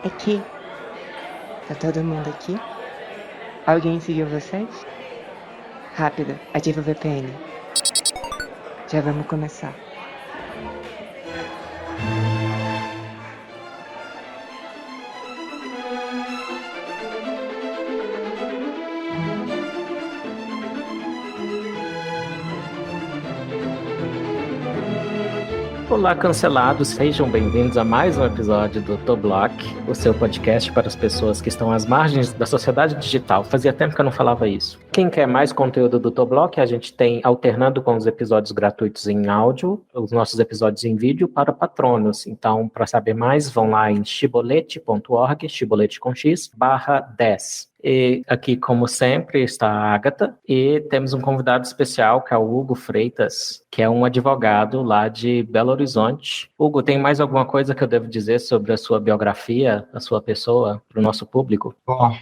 É que tá todo mundo aqui? Alguém seguiu vocês? Rápido, ativa o VPN. Já vamos começar. Olá, cancelados, sejam bem-vindos a mais um episódio do Toblock, o seu podcast para as pessoas que estão às margens da sociedade digital. Fazia tempo que eu não falava isso. Quem quer mais conteúdo do Toblock, a gente tem, alternando com os episódios gratuitos em áudio, os nossos episódios em vídeo para patronos. Então, para saber mais, vão lá em shibolete.org, shibolete com x, /10. E aqui, como sempre, está a Agatha e temos um convidado especial, que é o Hugo Freitas, que é um advogado lá de Belo Horizonte. Hugo, tem mais alguma coisa que eu devo dizer sobre a sua biografia, a sua pessoa, para o nosso público? Bom,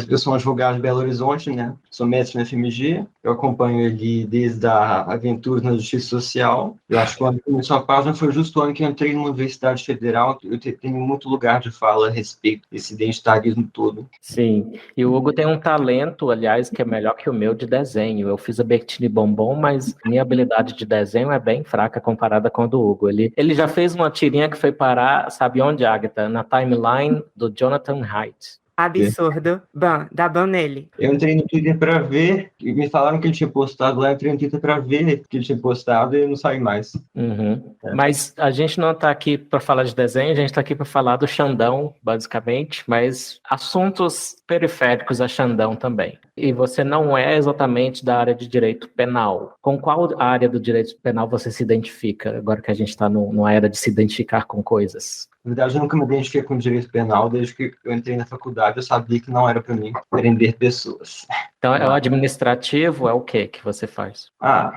eu sou um advogado de Belo Horizonte, né? Sou mestre na FMG. Eu acompanho ele desde a Aventura na Justiça Social. Eu acho que o ano que começou a página foi justo o ano que eu entrei numa Universidade Federal. Eu tenho muito lugar de fala a respeito desse identitarismo todo. Sim, e o Hugo tem um talento, aliás, que é melhor que o meu de desenho. Eu fiz a Bertine Bombom, mas minha habilidade de desenho é bem fraca comparada com a do Hugo. Ele já fez uma tirinha que foi parar, sabe onde, Agatha? Na timeline do Jonathan Haidt. Absurdo. Bom, dá bom nele. Eu entrei no Twitter para ver, e me falaram que ele tinha postado lá, eu entrei no Twitter para ver que ele tinha postado e não saí mais. Uhum. Mas a gente não está aqui para falar de desenho, a gente está aqui para falar do Xandão, basicamente, mas assuntos periféricos a Xandão também. E você não é exatamente da área de direito penal. Com qual área do direito penal você se identifica, agora que a gente está numa era de se identificar com coisas? Na verdade, eu nunca me identifiquei com direito penal. Desde que eu entrei na faculdade, eu sabia que não era para mim prender pessoas. Então, é o administrativo, é o que você faz?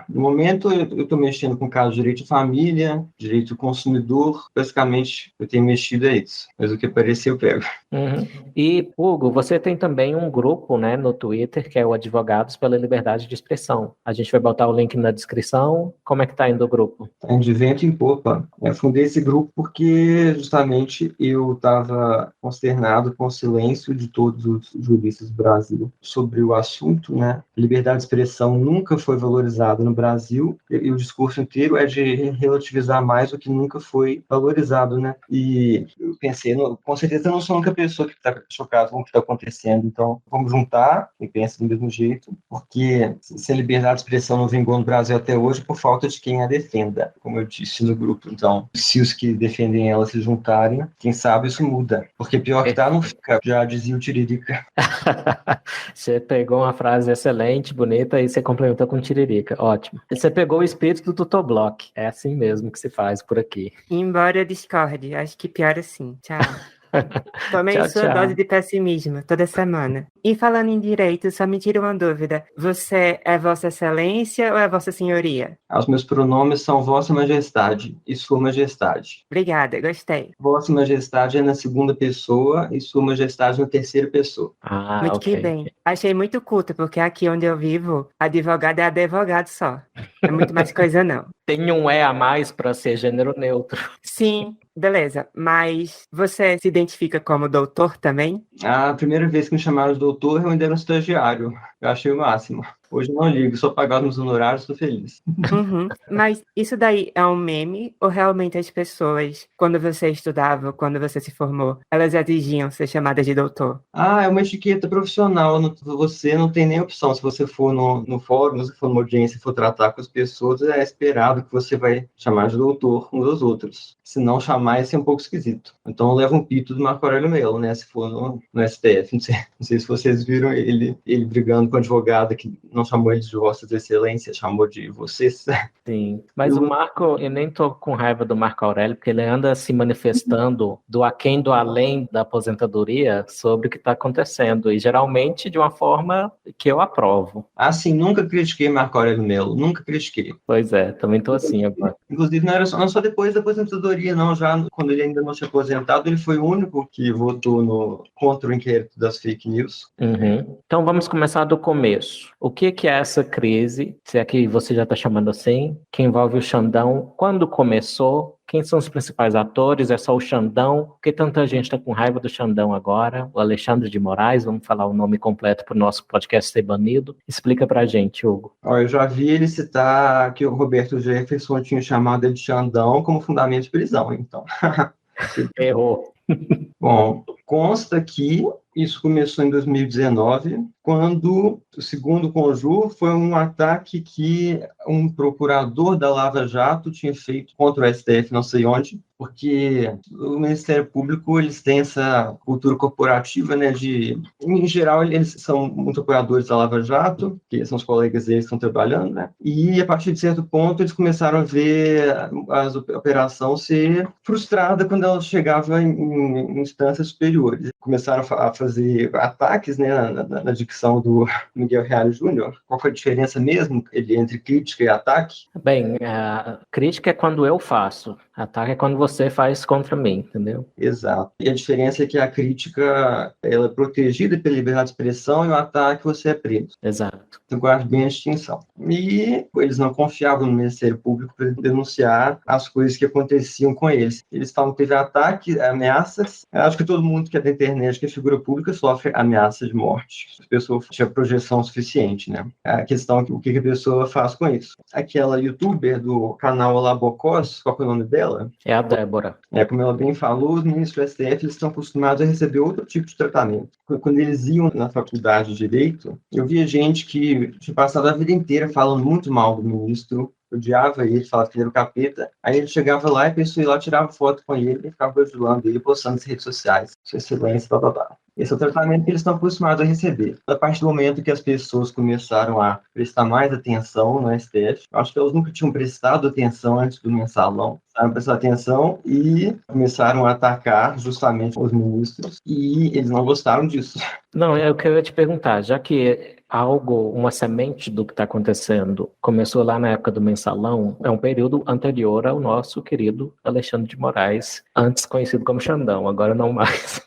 No momento, eu estou mexendo com casos de direito de família, direito do consumidor. Basicamente, eu tenho mexido é isso. Mas o que aparecer, eu pego. Uhum. E, Hugo, você tem também um grupo, né, no Twitter, que é o Advogados pela Liberdade de Expressão. A gente vai botar o link na descrição. Como é que tá indo o grupo? É de vento em popa. Eu fundei esse grupo porque, justamente, eu estava consternado com o silêncio de todos os juristas do Brasil sobre o assunto, né? Liberdade de expressão nunca foi valorizada no Brasil e o discurso inteiro é de relativizar mais o que nunca foi valorizado, né? E eu pensei, com certeza eu não sou a única pessoa que está chocada com o que está acontecendo, então vamos juntar e pensar do mesmo jeito, porque se a liberdade de expressão não vingou no Brasil até hoje, por falta de quem a defenda, como eu disse no grupo. Então, se os que defendem ela se juntarem, quem sabe isso muda, porque pior que tá, não fica, já dizia o Tiririca. Você pegou uma frase excelente, bonita, e você complementou com tiririca. Ótimo. Você pegou o espírito do Tutoblock. É assim mesmo que se faz por aqui. Embora eu discorde, acho que pior assim. Tchau. Tomei Tchau, sua tchau. dose de pessimismo toda semana. E falando em direito, só me tira uma dúvida. Você é Vossa Excelência ou é Vossa Senhoria? Os meus pronomes são Vossa Majestade e Sua Majestade. Obrigada, gostei. Vossa Majestade é na segunda pessoa e Sua Majestade na terceira pessoa. Muito ok. que bem. Achei muito culto, porque aqui onde eu vivo, advogado é advogado só. É muito mais coisa não. Tem um E a mais para ser gênero neutro. Sim, beleza. Mas você se identifica como doutor também? A primeira vez que me chamaram de doutor, eu ainda era um estagiário. Eu achei o máximo. Hoje eu não ligo, só pagar nos honorários, estou feliz. Uhum. Mas isso daí é um meme ou realmente as pessoas, quando você estudava, quando você se formou, elas exigiam ser chamadas de doutor? É uma etiqueta profissional. Você não tem nem opção. Se você for no fórum, se for numa audiência e for tratar com as pessoas, é esperado que você vai chamar de doutor uns aos outros. Se não chamar, isso é um pouco esquisito. Então, leva um pito do Marco Aurélio Melo, né? Se for no STF. Não sei se vocês viram ele brigando com a advogada que não chamou ele de Vossas Excelências, chamou de vocês. Sim, mas o Marco, eu nem tô com raiva do Marco Aurélio, porque ele anda se manifestando do aquém do além da aposentadoria sobre o que está acontecendo, e geralmente de uma forma que eu aprovo. Assim, nunca critiquei Marco Aurélio Melo, nunca critiquei. Pois é, também tô assim agora. Inclusive, não só depois da aposentadoria, não. Já quando ele ainda não tinha aposentado, ele foi o único que votou contra o inquérito das fake news. Uhum. Então vamos começar do começo. O que que é essa crise, se é que você já está chamando assim, que envolve o Xandão? Quando começou? Quem são os principais atores? É só o Xandão? Por que tanta gente está com raiva do Xandão agora? O Alexandre de Moraes, vamos falar o nome completo para o nosso podcast ser banido. Explica pra gente, Hugo. Eu já vi ele citar que o Roberto Jefferson tinha chamado ele de Xandão como fundamento de prisão, então. Errou. Bom, consta que isso começou em 2019, quando o segundo conjuro foi um ataque que um procurador da Lava Jato tinha feito contra o STF, não sei onde, porque o Ministério Público, eles têm essa cultura corporativa, né, em geral, eles são muito apoiadores da Lava Jato, que são os colegas deles que estão trabalhando, né, e a partir de certo ponto, eles começaram a ver a operação ser frustrada quando ela chegava em instâncias superiores. Começaram a fazer ataques, né, na dicção do Miguel Reale Júnior. Qual foi a diferença mesmo entre crítica e ataque? Bem, a crítica é quando eu faço, ataque é quando você faz contra mim, entendeu? Exato. E a diferença é que a crítica ela é protegida pela liberdade de expressão e o ataque você é preso. Exato. Então, guarde bem a distinção. E eles não confiavam no Ministério Público para denunciar as coisas que aconteciam com eles. Eles falam que teve ataque, ameaças. Eu acho que todo mundo que é da internet, que é figura pública, sofre ameaça de morte. Se a pessoa tiver projeção suficiente, né? A questão é o que a pessoa faz com isso. Aquela youtuber do canal Alabocós, qual é o nome dela? É a Débora. Como ela bem falou, os ministros do STF eles estão acostumados a receber outro tipo de tratamento. Quando eles iam na faculdade de Direito, eu via gente que tinha passado a vida inteira falando muito mal do ministro, odiava ele, falava que ele era o capeta. Aí ele chegava lá e a pessoa ia lá, tirava foto com ele e ficava bajulando ele, postando nas redes sociais. Sua excelência, blá, blá, blá. Esse é o tratamento que eles estão acostumados a receber. A partir do momento que as pessoas começaram a prestar mais atenção no STF, eu acho que elas nunca tinham prestado atenção antes do mensalão, sabe? Prestar atenção e começaram a atacar justamente os ministros e eles não gostaram disso. Não, é o que eu ia te perguntar, já que algo, uma semente do que está acontecendo, começou lá na época do mensalão, é um período anterior ao nosso querido Alexandre de Moraes, antes conhecido como Xandão, agora não mais.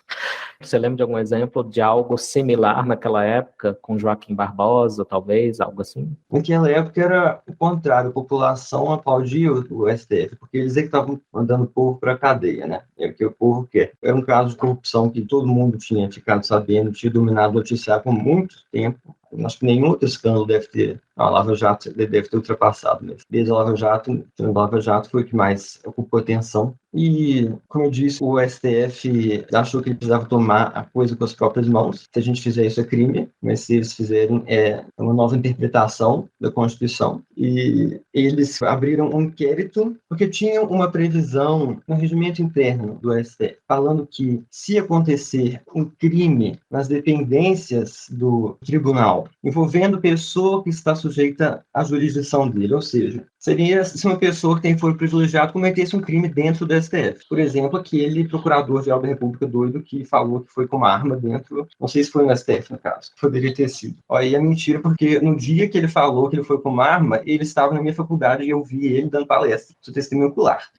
Você lembra de algum exemplo de algo similar naquela época, com Joaquim Barbosa, talvez, algo assim? Naquela época era o contrário, a população aplaudia o STF, porque eles é que estavam mandando o povo para a cadeia, né? É o que o povo quer. Era um caso de corrupção que todo mundo tinha ficado sabendo, tinha dominado o noticiário por muito tempo. Acho que nenhum outro escândalo deve ter. A Lava Jato deve ter ultrapassado mesmo. Desde a Lava Jato foi o que mais ocupou atenção. E, como eu disse, o STF achou que ele precisava tomar a coisa com as próprias mãos. Se a gente fizer isso é crime, mas se eles fizerem é uma nova interpretação da Constituição. E eles abriram um inquérito porque tinham uma previsão no regimento interno do STF, falando que se acontecer um crime nas dependências do tribunal, envolvendo pessoa que está sujeita à jurisdição dele, ou seja, seria se uma pessoa que tem foro privilegiado cometesse um crime dentro do STF. Por exemplo, aquele procurador-geral da República doido que falou que foi com uma arma dentro, não sei se foi no STF, no caso, poderia ter sido. Aí é mentira, porque no dia que ele falou que ele foi com uma arma, ele estava na minha faculdade e eu vi ele dando palestra, seu testemunho ocular.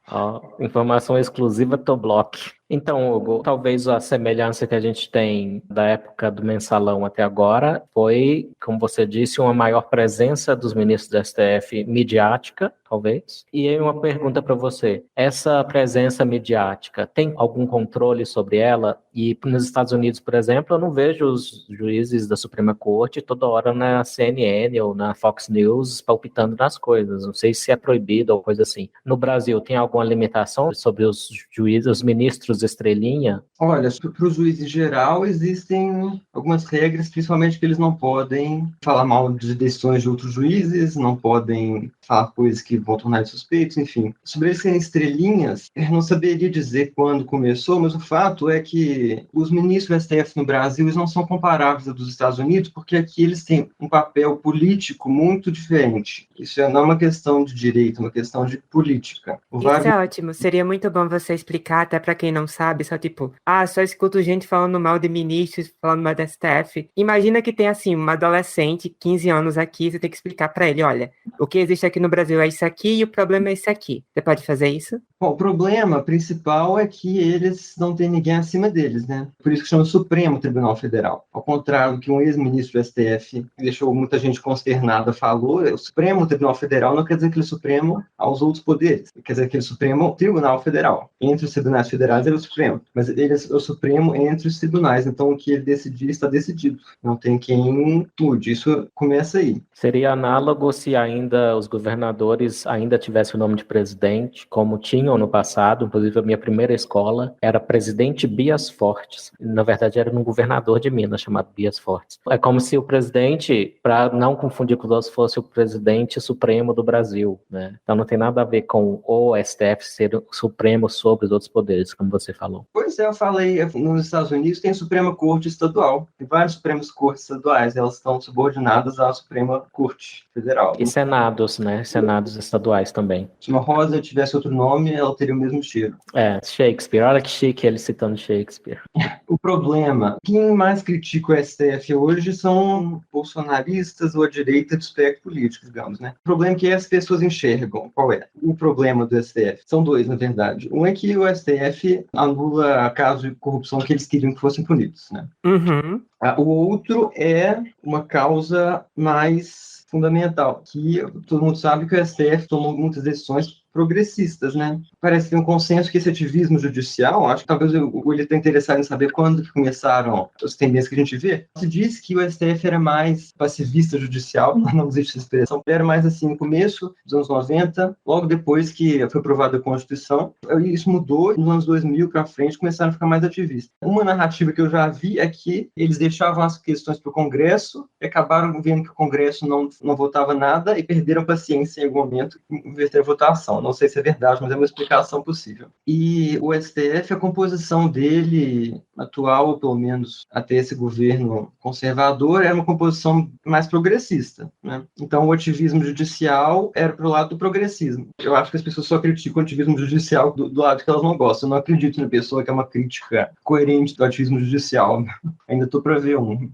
Informação exclusiva do Block. Então, Hugo, talvez a semelhança que a gente tem da época do mensalão até agora foi, como você disse, uma maior presença dos ministros do STF midiática, talvez. E aí uma pergunta para você, essa presença midiática tem algum controle sobre ela? E nos Estados Unidos, por exemplo, eu não vejo os juízes da Suprema Corte toda hora na CNN ou na Fox News palpitando nas coisas. Não sei se é proibido ou coisa assim. No Brasil, tem alguma limitação sobre os juízes, os ministros estrelinha? Olha, para os juízes em geral, existem algumas regras, principalmente que eles não podem falar mal de decisões de outros juízes, não podem falar coisas que vão tornar eles suspeitos, enfim. Sobre eles serem estrelinhas, eu não saberia dizer quando começou, mas o fato é que os ministros do STF no Brasil eles não são comparáveis aos dos Estados Unidos, porque aqui eles têm um papel político muito diferente. Isso não é uma questão de direito, é uma questão de política. Isso é ótimo. Seria muito bom você explicar, até para quem não sabe, só tipo, só escuto gente falando mal de ministros, falando mal da STF. Imagina que tem, assim, uma adolescente, 15 anos aqui, você tem que explicar para ele, olha, o que existe aqui no Brasil é isso aqui e o problema é isso aqui. Você pode fazer isso? Bom, o problema principal é que eles não têm ninguém acima deles, né? Por isso que chama Supremo Tribunal Federal. Ao contrário do que um ex-ministro do STF, que deixou muita gente consternada, falou, o Supremo Tribunal Federal não quer dizer que ele é supremo aos outros poderes, quer dizer que ele é Supremo Tribunal Federal. Entre os tribunais federais ele é o Supremo, mas ele é o Supremo entre os tribunais, então o que ele decidir está decidido. Não tem quem mude, isso começa aí. Seria análogo se ainda os governadores ainda tivessem o nome de presidente, como tinham no passado. Inclusive, a minha primeira escola era Presidente Bias Fortes. Na verdade, era um governador de Minas chamado Bias Fortes. É como se o presidente, para não confundir com os outros, fosse o presidente supremo do Brasil, né? Então, não tem nada a ver com o STF ser o supremo sobre os outros poderes, como você falou. Pois é, eu falei, nos Estados Unidos tem a Suprema Corte Estadual, tem várias Supremas Cortes Estaduais, elas estão subordinadas à Suprema Corte Federal. E senados, né? Senados estaduais também. Se uma rosa tivesse outro nome, ela teria o mesmo cheiro. Shakespeare. Olha que chique ele citando Shakespeare. O problema, quem mais critica o STF hoje são bolsonaristas ou a direita do espectro político, digamos, né? O problema é que as pessoas enxergam. Qual é o problema do STF? São dois, na verdade. Um é que o STF anula casos de corrupção que eles queriam que fossem punidos, né? Uhum. O outro é uma causa mais fundamental, que todo mundo sabe que o STF tomou muitas decisões progressistas, né? Parece que tem um consenso que esse ativismo judicial, acho que talvez ele está interessado em saber quando começaram as tendências que a gente vê. Se diz que o STF era mais pacifista judicial, não existe essa expressão, era mais assim no começo dos anos 90, logo depois que foi aprovada a Constituição. Isso mudou, nos anos 2000 para frente começaram a ficar mais ativistas. Uma narrativa que eu já vi é que eles deixavam as questões para o Congresso e acabaram vendo que o Congresso não votava nada e perderam paciência em algum momento em vez de ter votação. Não sei se é verdade, mas é uma explicação possível. E o STF, a composição dele, atual, ou pelo menos até esse governo conservador, era uma composição mais progressista, né? Então, o ativismo judicial era para o lado do progressismo. Eu acho que as pessoas só criticam o ativismo judicial do lado que elas não gostam. Eu não acredito na pessoa que é uma crítica coerente do ativismo judicial. Ainda estou para ver um.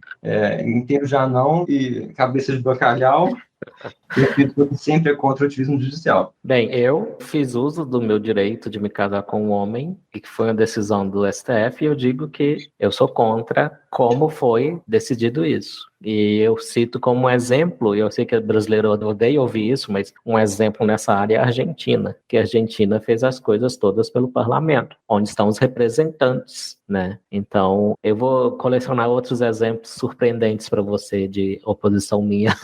Inteiro já não, e cabeça de bacalhau. Eu acredito que sempre é contra o ativismo judicial. Bem, eu fiz uso do meu direito de me casar com um homem, e que foi uma decisão do STF, e eu digo que eu sou contra como foi decidido isso. E eu cito como exemplo, e eu sei que o brasileiro odeia ouvir isso, mas um exemplo nessa área é a Argentina, que a Argentina fez as coisas todas pelo parlamento, onde estão os representantes, né? Então, eu vou colecionar outros exemplos surpreendentes para você de oposição minha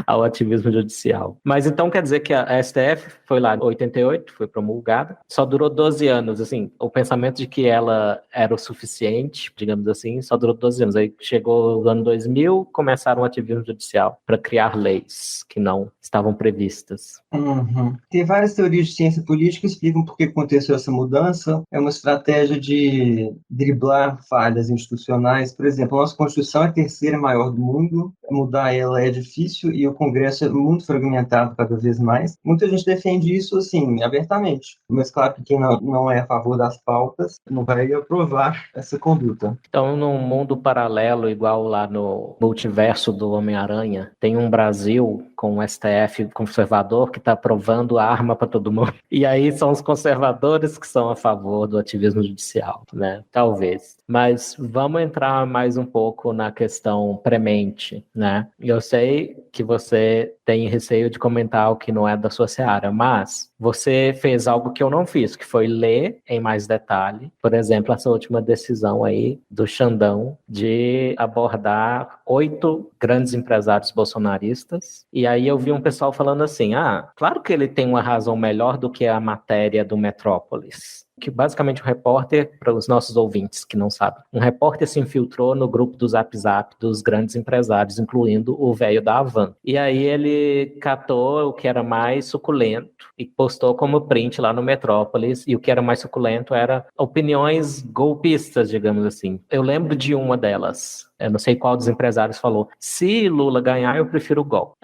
ao ativismo judicial. Mas então quer dizer que a STF foi lá em 88, foi promulgada, só durou 12 anos, assim, o pensamento de que ela era o suficiente, digamos assim, só durou 12 anos. Aí chegou o ano 2000, começaram o ativismo judicial para criar leis que não estavam previstas. Uhum. Tem várias teorias de ciência política que explicam por que aconteceu essa mudança. É uma estratégia de driblar falhas institucionais. Por exemplo, a nossa Constituição é a terceira maior do mundo, mudar ela é difícil e o Congresso é muito fragmentado cada vez mais. Muita gente defende isso, assim, abertamente. Mas claro que quem não é a favor das pautas não vai aprovar essa conduta. Então, num mundo paralelo, igual lá no multiverso do Homem-Aranha, tem um Brasil com o STF conservador que está aprovando a arma para todo mundo. E aí são os conservadores que são a favor do ativismo judicial, né? Talvez. Mas vamos entrar mais um pouco na questão premente, né? Eu sei que você tem receio de comentar algo que não é da sua seara, mas você fez algo que eu não fiz, que foi ler em mais detalhe, por exemplo, essa última decisão aí do Xandão de abordar 8 grandes empresários bolsonaristas. E aí eu vi um pessoal falando assim, claro que ele tem uma razão melhor do que a matéria do Metrópolis. Que basicamente um repórter, para os nossos ouvintes que não sabem, um repórter se infiltrou no grupo do Zap Zap dos grandes empresários, incluindo o velho da Havan. E aí ele catou o que era mais suculento e postou como print lá no Metrópolis, e o que era mais suculento era opiniões golpistas, digamos assim. Eu lembro de uma delas. Eu não sei qual dos empresários falou. Se Lula ganhar, eu prefiro o golpe.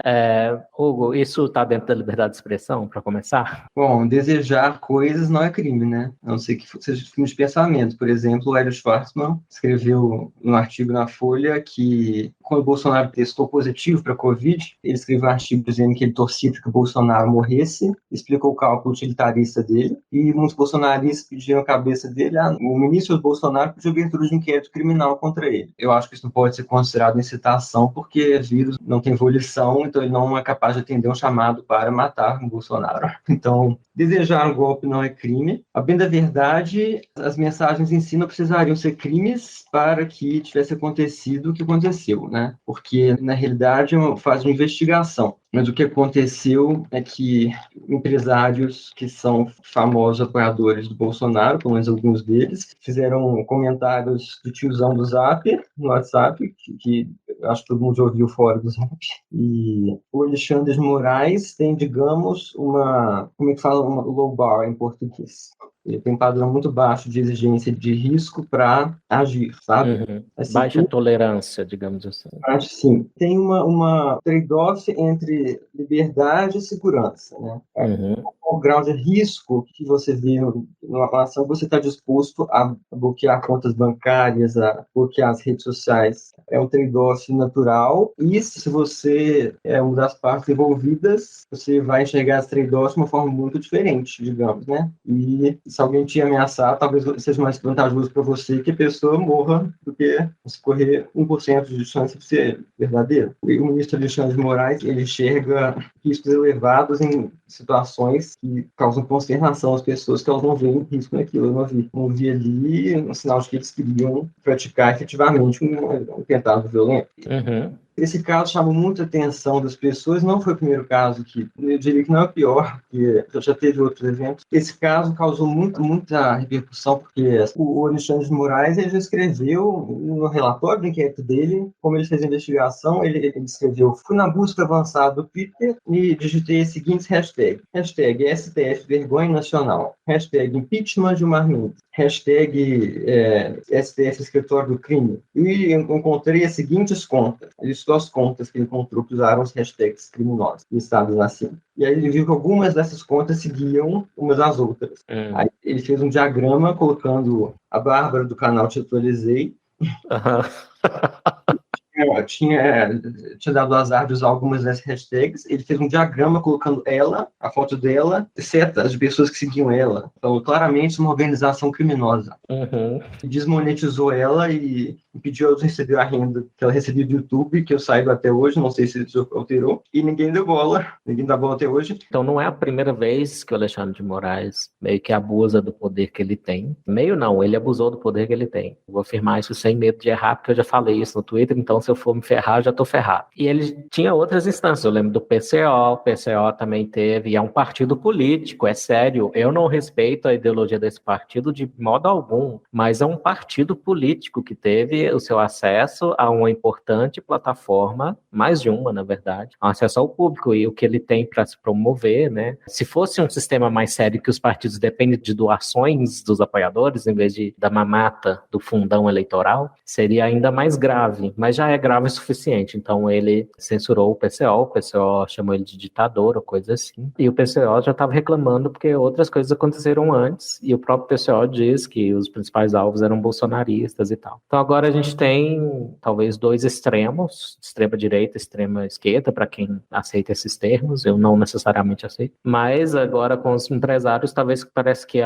Hugo, isso está dentro da liberdade de expressão, para começar? Bom, desejar coisas não é crime, né? a não ser que seja filme de pensamento. Por exemplo, o Hélio Schwartzman escreveu um artigo na Folha que, quando o Bolsonaro testou positivo para a Covid, ele escreveu um artigo dizendo que ele torcia para que o Bolsonaro morresse, explicou o cálculo utilitarista dele, e muitos bolsonaristas pediram a cabeça dele, o ministro Bolsonaro pediu abertura de inquérito criminal contra ele. Eu acho que isso não pode ser considerado incitação, porque vírus não tem volição, então ele não é capaz de atender um chamado para matar o Bolsonaro. Então, desejar um golpe não é crime. A bem da verdade, as mensagens em si não precisariam ser crimes para que tivesse acontecido o que aconteceu, né? Porque, na realidade, faz uma investigação. Mas o que aconteceu é que empresários que são famosos apoiadores do Bolsonaro, pelo menos alguns deles, fizeram comentários do tiozão do Zap, no WhatsApp, que acho que todo mundo já ouviu fora do Zap. E o Alexandre de Moraes tem, digamos, como é que fala, uma low bar em português. Ele tem um padrão muito baixo de exigência de risco para agir, sabe? Uhum. Assim, Baixa tolerância, digamos assim. acho sim. Tem uma trade-off entre liberdade e segurança, né? Uhum. O grau de risco que você vê numa ação, você está disposto a bloquear contas bancárias, a bloquear as redes sociais. É um trade-off natural. E se você é uma das partes envolvidas, você vai enxergar as trade-offs de uma forma muito diferente, digamos, né? E se alguém te ameaçar, talvez seja mais vantajoso para você que a pessoa morra do que se correr 1% de chance de ser verdadeiro. E o ministro Alexandre de Moraes, ele enxerga riscos elevados em situações que causam consternação às pessoas, que elas não veem risco naquilo. Eu não vi ali um sinal de que eles queriam praticar efetivamente um tentado violento. Uhum. Esse caso chamou muita atenção das pessoas, não foi o primeiro caso que, eu diria que não é o pior, porque já teve outros eventos. Esse caso causou muita repercussão, porque o Alexandre de Moraes, ele já escreveu no relatório do inquérito dele, como ele fez a investigação, ele escreveu: fui na busca avançada do Twitter e digitei as seguintes hashtags. Hashtag STF Vergonha Nacional. Hashtag Impeachment Gilmar Mendes. Hashtag STF Escritório do Crime. E encontrei as seguintes contas. Ele listou as contas que ele encontrou que usaram os hashtags criminosos listados assim. E aí ele viu que algumas dessas contas seguiam umas às outras. Aí ele fez um diagrama colocando a Bárbara do canal Te Atualizei. Tinha dado azar de usar algumas dessas hashtags. Ele fez um diagrama colocando ela, a foto dela, setas de pessoas que seguiam ela. Então, claramente, uma organização criminosa. Uhum. Desmonetizou ela e impediu ela de receber a renda que ela recebia do YouTube, que eu saiba até hoje, não sei se isso alterou. E ninguém deu bola. Ninguém dá bola até hoje. Então não é a primeira vez que o Alexandre de Moraes meio que abusa do poder que ele tem. Meio não, ele abusou do poder que ele tem. Vou afirmar isso sem medo de errar, porque eu já falei isso no Twitter, então se eu for me ferrar, eu já tô ferrado. E ele tinha outras instâncias, eu lembro do PCO, o PCO também teve, e é um partido político, é sério. Eu não respeito a ideologia desse partido de modo algum, mas é um partido político que teve o seu acesso a uma importante plataforma, mais de uma, na verdade, um acesso ao público e o que ele tem para se promover, né? Se fosse um sistema mais sério que os partidos dependem de doações dos apoiadores, em vez da mamata do fundão eleitoral, seria ainda mais grave, mas já é grave o suficiente. Então ele censurou o PCO chamou ele de ditador ou coisa assim, e o PCO já estava reclamando porque outras coisas aconteceram antes, e o próprio PCO diz que os principais alvos eram bolsonaristas e tal. Então agora a gente tem talvez dois extremos, extrema direita e extrema esquerda, para quem aceita esses termos, eu não necessariamente aceito, mas agora com os empresários talvez parece que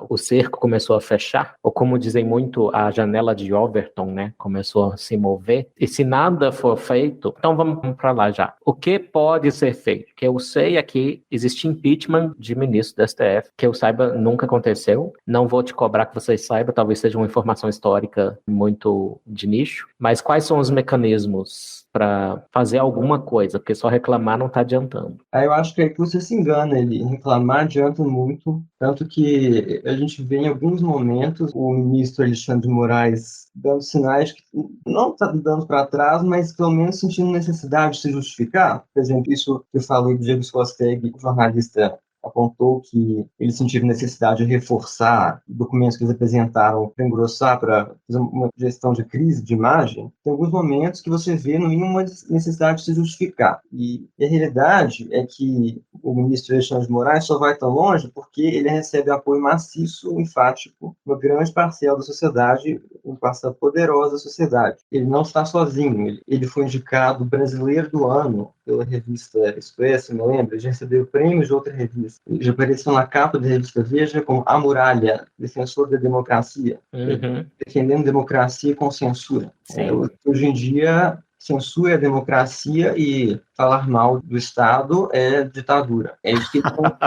o cerco começou a fechar, ou como dizem muito, a janela de Overton, né, começou a se mover, e se nada for feito, então vamos para lá já. O que pode ser feito? O que eu sei é que existe impeachment de ministro do STF, que eu saiba nunca aconteceu, não vou te cobrar que vocês saibam, talvez seja uma informação histórica muito de nicho, mas quais são os mecanismos para fazer alguma coisa? Porque só reclamar não está adiantando. Eu acho que é que você se engana, ele reclamar adianta muito, tanto que a gente vê em alguns momentos o ministro Alexandre de Moraes dando sinais que não está dando para trás, mas pelo menos sentindo necessidade de se justificar. Por exemplo, isso que eu falei do Diego Scosteg, jornalista apontou que eles sentiram necessidade de reforçar documentos que eles apresentaram para engrossar, para fazer uma gestão de crise de imagem. Tem alguns momentos que você vê, no mínimo, uma necessidade de se justificar. E a realidade é que o ministro Alexandre de Moraes só vai tão longe porque ele recebe apoio maciço, enfático, uma grande parcela da sociedade, uma parcela poderosa da sociedade. Ele não está sozinho, ele foi indicado brasileiro do ano pela revista Expresso, me lembro, já recebeu prêmios de outra revista. Ele já apareceu na capa da revista Veja como A Muralha, defensor da democracia, defendendo democracia com censura. Hoje em dia, censura é democracia e falar mal do Estado é ditadura. É isso que eles estão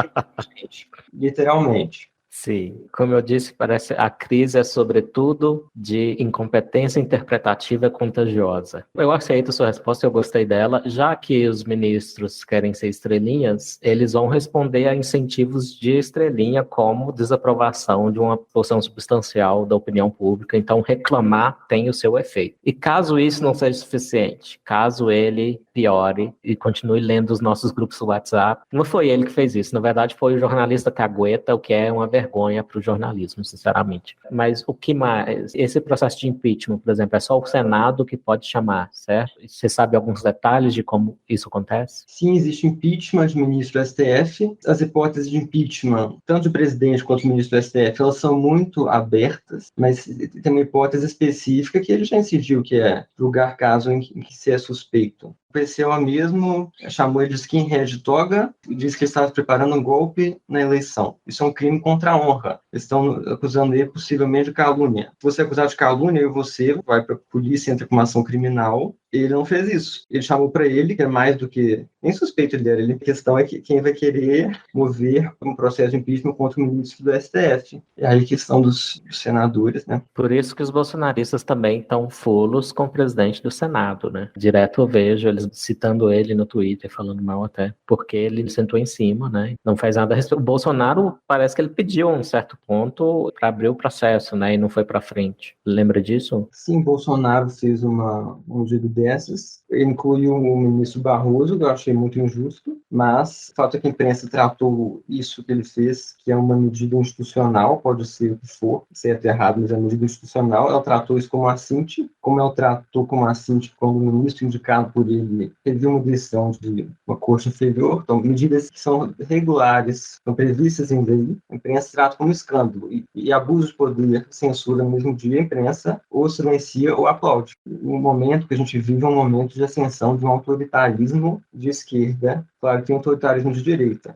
gente, literalmente. Sim, como eu disse, parece a crise é sobretudo de incompetência interpretativa contagiosa. Eu aceito a sua resposta, eu gostei dela. Já que os ministros querem ser estrelinhas, eles vão responder a incentivos de estrelinha como desaprovação de uma porção substancial da opinião pública. Então, reclamar tem o seu efeito. E caso isso não seja suficiente, caso ele piore e continue lendo os nossos grupos do WhatsApp, não foi ele que fez isso, na verdade foi o jornalista cagueta, o que é uma vergonha para o jornalismo, sinceramente. Mas o que mais? Esse processo de impeachment, por exemplo, é só o Senado que pode chamar, certo? Você sabe alguns detalhes de como isso acontece? Sim, existe impeachment de ministro do STF. As hipóteses de impeachment, tanto do presidente quanto do ministro do STF, elas são muito abertas, mas tem uma hipótese específica que ele já incidiu, que é julgar caso em que se é suspeito. O PCO mesmo chamou ele de skinhead toga e disse que ele estava preparando um golpe na eleição. Isso é um crime contra a honra. Eles estão acusando ele possivelmente de calúnia. Se você é acusado de calúnia, aí você vai para a polícia, entra com uma ação criminal. Ele não fez isso. Ele chamou para ele, que é mais do que... Nem suspeito ele era. A questão é que quem vai querer mover um processo de impeachment contra o ministro do STF. E aí a questão dos senadores, né? Por isso que os bolsonaristas também estão fulos com o presidente do Senado, né? Direto eu vejo eles citando ele no Twitter, falando mal até, porque ele sentou em cima, né? Não faz nada a respeito. O Bolsonaro parece que ele pediu um certo ponto para abrir o processo, né? E não foi para frente. Lembra disso? Sim, Bolsonaro fez uma medida dessas. Ele incluiu o ministro Barroso, que eu achei muito injusto, mas o fato é que a imprensa tratou isso que ele fez, que é uma medida institucional, pode ser o que for, certo ou errado, mas é uma medida institucional. Ela tratou isso como assinte, como ela tratou como assinte quando o ministro indicado por ele teve uma decisão de uma corte inferior. Então, medidas que são regulares, são previstas em lei, a imprensa trata como escândalo. E abuso de poder, censura no mesmo dia, a imprensa ou silencia ou aplaude. O momento que a gente vive é um momento de ascensão de um autoritarismo de esquerda. Claro que tem autoritarismo de direita.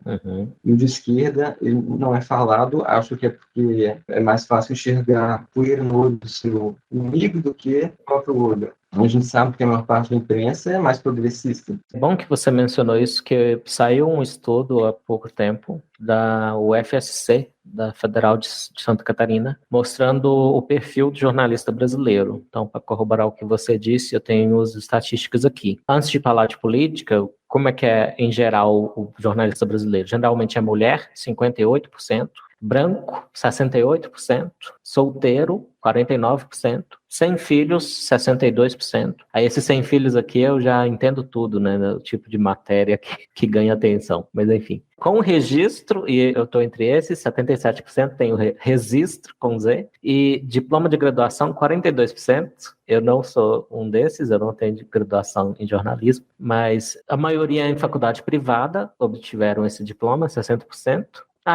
E o de esquerda, ele não é falado, acho que é porque é mais fácil enxergar poeira no olho do seu inimigo do que o próprio olho. A gente sabe que a maior parte da imprensa é mais progressista. É bom que você mencionou isso, que saiu um estudo há pouco tempo da UFSC, da Federal de Santa Catarina, mostrando o perfil do jornalista brasileiro. Então, para corroborar o que você disse, eu tenho as estatísticas aqui. Antes de falar de política, como é que é, em geral, o jornalista brasileiro? Geralmente é mulher, 58%, branco, 68%, solteiro, 49%, sem filhos, 62%. Aí esses sem filhos aqui eu já entendo tudo, né, o tipo de matéria que ganha atenção, mas enfim. Com registro, e eu estou entre esses, 77% tem o registro com Z, e diploma de graduação, 42%. Eu não sou um desses, eu não tenho graduação em jornalismo, mas a maioria em faculdade privada obtiveram esse diploma, 60%.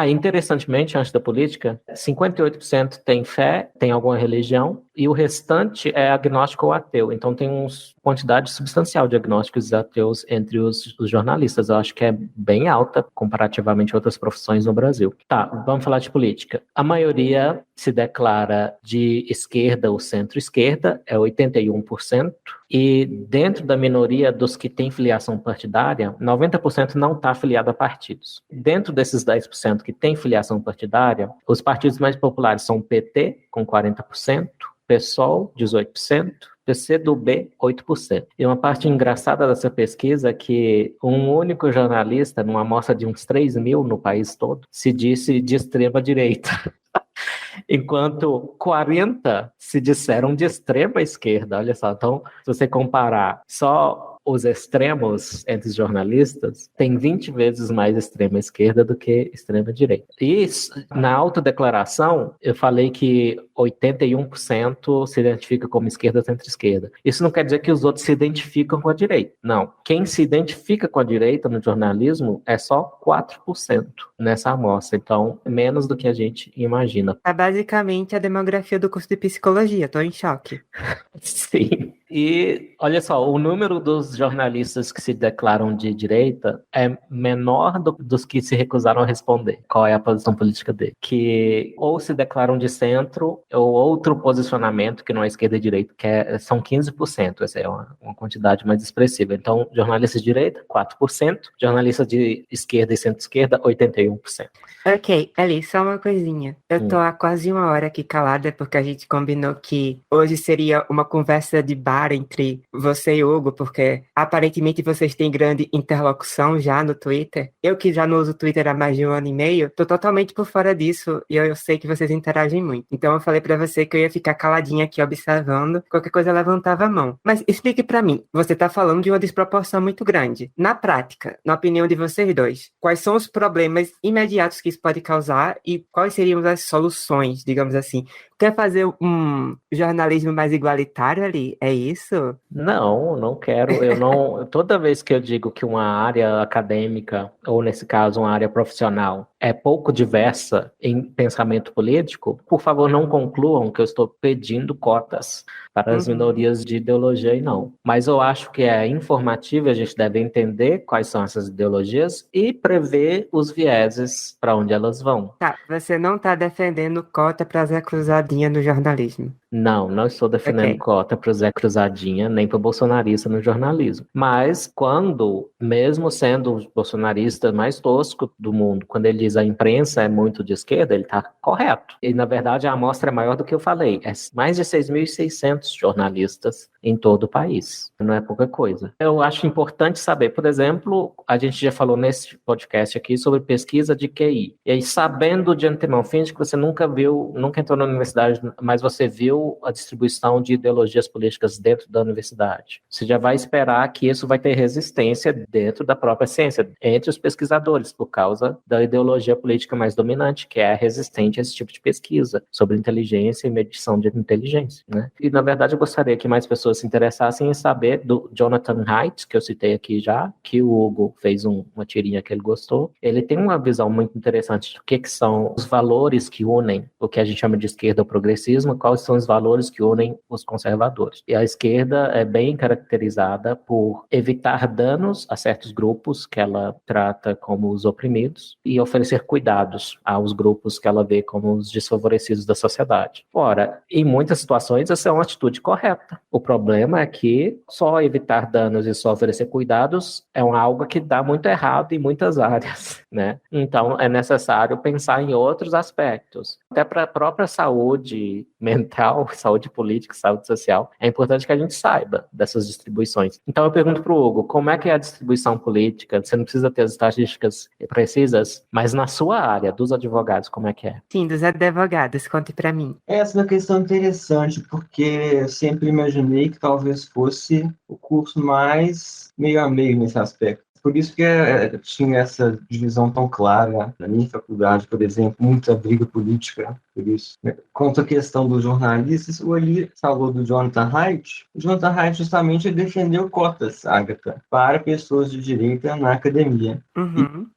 Interessantemente, antes da política, 58% tem fé, tem alguma religião, e o restante é agnóstico ou ateu. Então tem uma quantidade substancial de agnósticos e ateus entre os jornalistas. Eu acho que é bem alta comparativamente a outras profissões no Brasil. Tá, vamos falar de política. A maioria se declara de esquerda ou centro-esquerda, é 81%. E dentro da minoria dos que têm filiação partidária, 90% não está afiliado a partidos. Dentro desses 10% que têm filiação partidária, os partidos mais populares são o PT, com 40%, PSOL, 18%, PCdoB, 8%. E uma parte engraçada dessa pesquisa é que um único jornalista, numa amostra de uns 3 mil no país todo, se disse de extrema direita. Enquanto 40 se disseram de extrema esquerda, olha só. Então, se você comparar só os extremos entre os jornalistas, tem 20 vezes mais extrema esquerda do que extrema direita. E na autodeclaração, eu falei que 81% se identifica como esquerda, centro-esquerda. Isso não quer dizer que os outros se identificam com a direita. Não. Quem se identifica com a direita no jornalismo é só 4% nessa amostra. Então, menos do que a gente imagina. É basicamente a demografia do curso de psicologia. Tô em choque. Sim. E, olha só, o número dos jornalistas que se declaram de direita é menor dos que se recusaram a responder qual é a posição política dele. Que ou se declaram de centro, ou outro posicionamento que não é esquerda e direita, são 15%. Essa é uma quantidade mais expressiva. Então, jornalistas de direita, 4%. Jornalistas de esquerda e centro-esquerda, 81%. Ok, Ali, só uma coisinha. Eu tô há quase uma hora aqui calada porque a gente combinou que hoje seria uma conversa de bar entre você e Hugo, porque aparentemente vocês têm grande interlocução já no Twitter. Eu que já não uso o Twitter há mais de 1 ano e meio, tô totalmente por fora disso e eu sei que vocês interagem muito. Então eu falei pra você que eu ia ficar caladinha aqui observando, qualquer coisa eu levantava a mão. Mas explique pra mim, você tá falando de uma desproporção muito grande. Na prática, na opinião de vocês dois, quais são os problemas imediatos que isso pode causar e quais seriam as soluções, digamos assim? Quer fazer um jornalismo mais igualitário ali? É isso? Não, não quero. Eu não. Toda vez que eu digo que uma área acadêmica, ou nesse caso, uma área profissional, é pouco diversa em pensamento político, por favor, não concluam que eu estou pedindo cotas para as minorias de ideologia e não. Mas eu acho que é informativo, a gente deve entender quais são essas ideologias e prever os vieses para onde elas vão. Tá, você não tá defendendo cota para Zé Cruzadinha no jornalismo. Não estou defendendo cota para o Zé Cruzadinha, nem para o bolsonarista no jornalismo. Mas quando, mesmo sendo o bolsonarista mais tosco do mundo, quando ele diz a imprensa é muito de esquerda, ele está correto. E, na verdade, a amostra é maior do que eu falei. É mais de 6.600 jornalistas em todo o país. Não é pouca coisa. Eu acho importante saber, por exemplo, a gente já falou nesse podcast aqui sobre pesquisa de QI. E aí, sabendo de antemão, finge que você nunca entrou na universidade, mas você viu a distribuição de ideologias políticas dentro da universidade. Você já vai esperar que isso vai ter resistência dentro da própria ciência, entre os pesquisadores, por causa da ideologia política mais dominante, que é resistente a esse tipo de pesquisa sobre inteligência e medição de inteligência, né? E, na verdade, eu gostaria que mais pessoas se interessassem em saber do Jonathan Haidt, que eu citei aqui já, que o Hugo fez uma tirinha que ele gostou. Ele tem uma visão muito interessante do que são os valores que unem o que a gente chama de esquerda ou progressismo, quais são os valores que unem os conservadores. E a esquerda é bem caracterizada por evitar danos a certos grupos que ela trata como os oprimidos e oferecer cuidados aos grupos que ela vê como os desfavorecidos da sociedade. Ora, em muitas situações essa é uma atitude correta. O problema é que só evitar danos e só oferecer cuidados é algo que dá muito errado em muitas áreas, né? Então é necessário pensar em outros aspectos. Até para a própria saúde mental, saúde política, saúde social, é importante que a gente saiba dessas distribuições. Então eu pergunto para o Hugo, como é que é a distribuição política? Você não precisa ter as estatísticas precisas, mas na sua área, dos advogados, como é que é? Sim, dos advogados, conte para mim. Essa é uma questão interessante, porque eu sempre imaginei que talvez fosse o curso mais meio a meio nesse aspecto. Por isso que tinha essa divisão tão clara na minha faculdade, por exemplo, muita briga política por isso. Quanto à questão dos jornalistas, o Ali falou do Jonathan Haidt. O Jonathan Haidt justamente defendeu cotas, Agatha, para pessoas de direita na academia.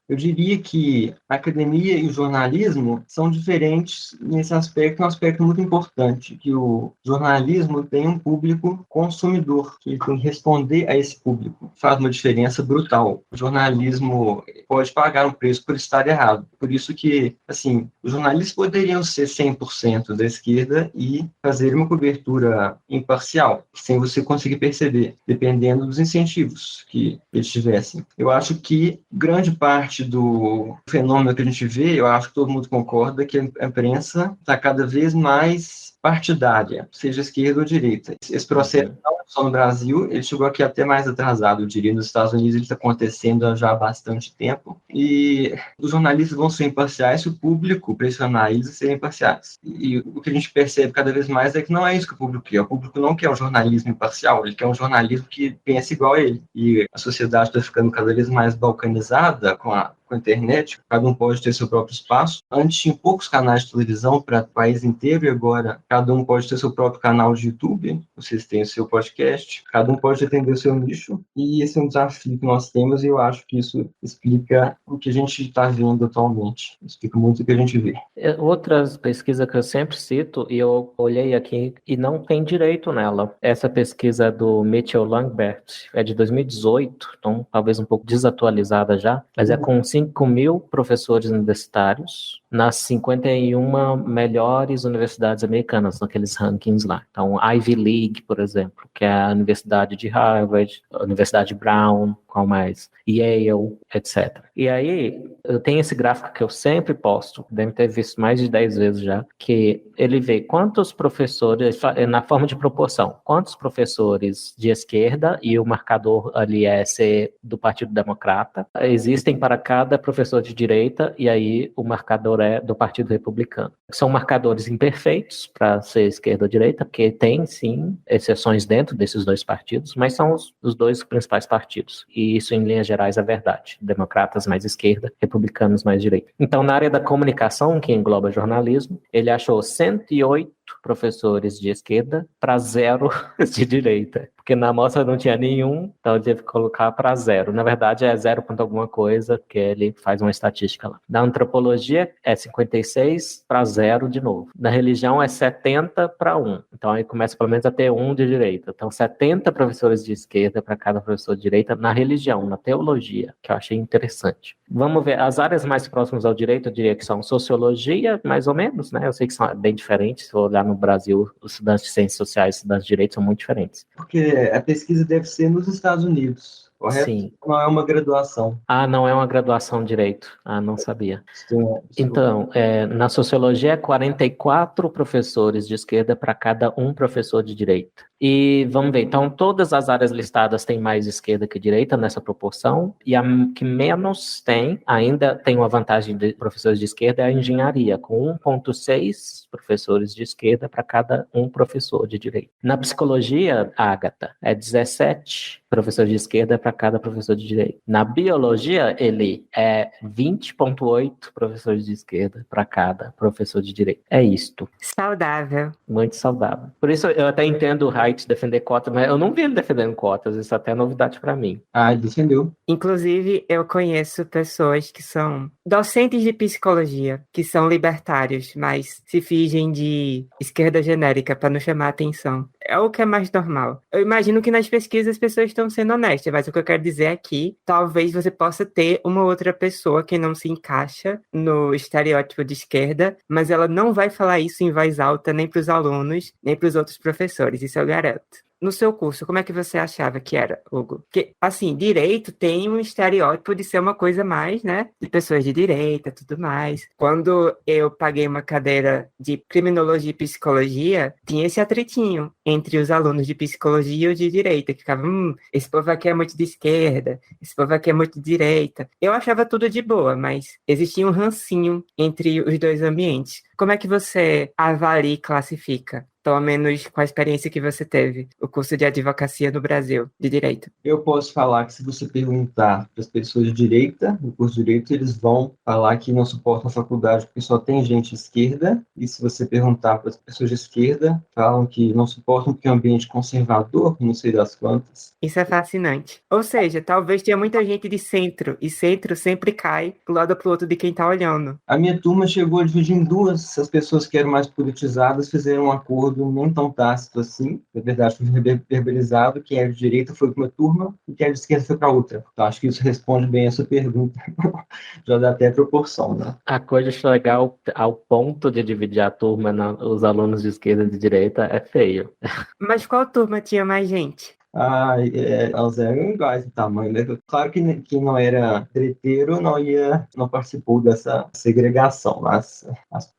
Eu diria que a academia e o jornalismo são diferentes nesse aspecto, um aspecto muito importante, que o jornalismo tem um público consumidor, que ele tem que responder a esse público. Faz uma diferença brutal. O jornalismo pode pagar um preço por estar errado. Por isso que, assim, os jornalistas poderiam ser 100% da esquerda e fazer uma cobertura imparcial, sem você conseguir perceber, dependendo dos incentivos que eles tivessem. Eu acho que grande parte do fenômeno que a gente vê, eu acho que todo mundo concorda que a imprensa está cada vez mais partidária, seja esquerda ou direita. Esse processo não é só no Brasil, ele chegou aqui até mais atrasado, eu diria. Nos Estados Unidos ele está acontecendo já há bastante tempo. E os jornalistas vão ser imparciais se o público pressionar eles a serem imparciais. E o que a gente percebe cada vez mais é que não é isso que o público quer. O público não quer um jornalismo imparcial, ele quer um jornalismo que pensa igual a ele. E a sociedade está ficando cada vez mais balcanizada com a internet, cada um pode ter seu próprio espaço. Antes tinha poucos canais de televisão para o país inteiro e agora cada um pode ter seu próprio canal de YouTube, vocês têm o seu podcast, cada um pode atender o seu nicho e esse é um desafio que nós temos e eu acho que isso explica o que a gente está vendo atualmente, explica muito o que a gente vê. Outras pesquisas que eu sempre cito, e eu olhei aqui e não tem direito nela, essa pesquisa do Mitchell Langbert é de 2018, então talvez um pouco desatualizada já, mas é com 5.000 professores universitários nas 51 melhores universidades americanas, naqueles rankings lá. Então, Ivy League, por exemplo, que é a Universidade de Harvard, a Universidade Brown, qual mais? Yale, etc. E aí, eu tenho esse gráfico que eu sempre posto, deve ter visto mais de 10 vezes já, que ele vê quantos professores, na forma de proporção, quantos professores de esquerda, e o marcador ali é ser do Partido Democrata, existem para cada professor de direita, e aí o marcador é do Partido Republicano. São marcadores imperfeitos para ser esquerda ou direita, porque tem, sim, exceções dentro desses dois partidos, mas são os dois principais partidos. E isso, em linhas gerais, é verdade. Democratas mais esquerda, republicanos mais direita. Então, na área da comunicação, que engloba jornalismo, ele achou 108 professores de esquerda para 0 de direita. Porque na amostra não tinha nenhum, então ele teve que colocar para 0. Na verdade, é 0 ponto alguma coisa, porque ele faz uma estatística lá. Na antropologia, é 56 para 0 de novo. Na religião, é 70 para 1. Então, aí começa pelo menos a ter 1 de direita. Então, 70 professores de esquerda para cada professor de direita na religião, na teologia, que eu achei interessante. Vamos ver, as áreas mais próximas ao direito, eu diria que são sociologia, mais ou menos, né? Eu sei que são bem diferentes, se eu olhar no Brasil, os estudantes de ciências sociais e estudantes de direito são muito diferentes. Porque a pesquisa deve ser nos Estados Unidos, correto? Sim. Não é uma graduação. Ah, não é uma graduação em direito. Ah, não sabia. Então, na sociologia, 44 professores de esquerda para cada um professor de direita. E vamos ver, então todas as áreas listadas têm mais esquerda que direita nessa proporção, e a que menos tem, ainda tem uma vantagem de professores de esquerda, é a engenharia, com 1,6 professores de esquerda para cada um professor de direita. Na psicologia, Agatha, é 17 professores de esquerda para cada professor de direita. Na biologia, ele é 20,8 professores de esquerda para cada professor de direita. É isto. Saudável. Muito saudável. Por isso eu até entendo o Haidt defender cotas, mas eu não vi ele defendendo cotas, isso até é novidade para mim. Ah, ele defendeu. Inclusive, eu conheço pessoas que são docentes de psicologia, que são libertários, mas se fingem de esquerda genérica para não chamar atenção. É o que é mais normal. Eu imagino que nas pesquisas as pessoas estão sendo honestas, mas o que eu quero dizer é que talvez você possa ter uma outra pessoa que não se encaixa no estereótipo de esquerda, mas ela não vai falar isso em voz alta nem para os alunos, nem para os outros professores, isso eu garanto. No seu curso, como é que você achava que era, Hugo? Porque, assim, direito tem um estereótipo de ser uma coisa mais, né, de pessoas de direita e tudo mais. Quando eu paguei uma cadeira de criminologia e psicologia, tinha esse atritinho entre os alunos de psicologia e os de direita, que ficavam, esse povo aqui é muito de esquerda, esse povo aqui é muito de direita. Eu achava tudo de boa, mas existia um rancinho entre os dois ambientes. Como é que você avalia e classifica? Pelo menos com a experiência que você teve, o curso de advocacia no Brasil, de direito. Eu posso falar que se você perguntar para as pessoas de direita, no curso de direito, eles vão falar que não suportam a faculdade porque só tem gente esquerda, e se você perguntar para as pessoas de esquerda, falam que não suportam porque é um ambiente conservador, não sei das quantas. Isso é fascinante. Ou seja, talvez tenha muita gente de centro, e centro sempre cai pro lado ou pro outro de quem tá olhando. A minha turma chegou a dividir em duas, as pessoas que eram mais politizadas fizeram um acordo nem tão tácito assim, na verdade foi verbalizado, quem é de direita foi para uma turma e quem é de esquerda foi para outra. Então acho que isso responde bem a sua pergunta, já dá até proporção, né? A coisa de chegar ao ponto de dividir a turma, os alunos de esquerda e de direita, é feio. Mas qual turma tinha mais gente? Elas eram iguais de tamanho, né? Claro que quem não era treteiro não participou dessa segregação, mas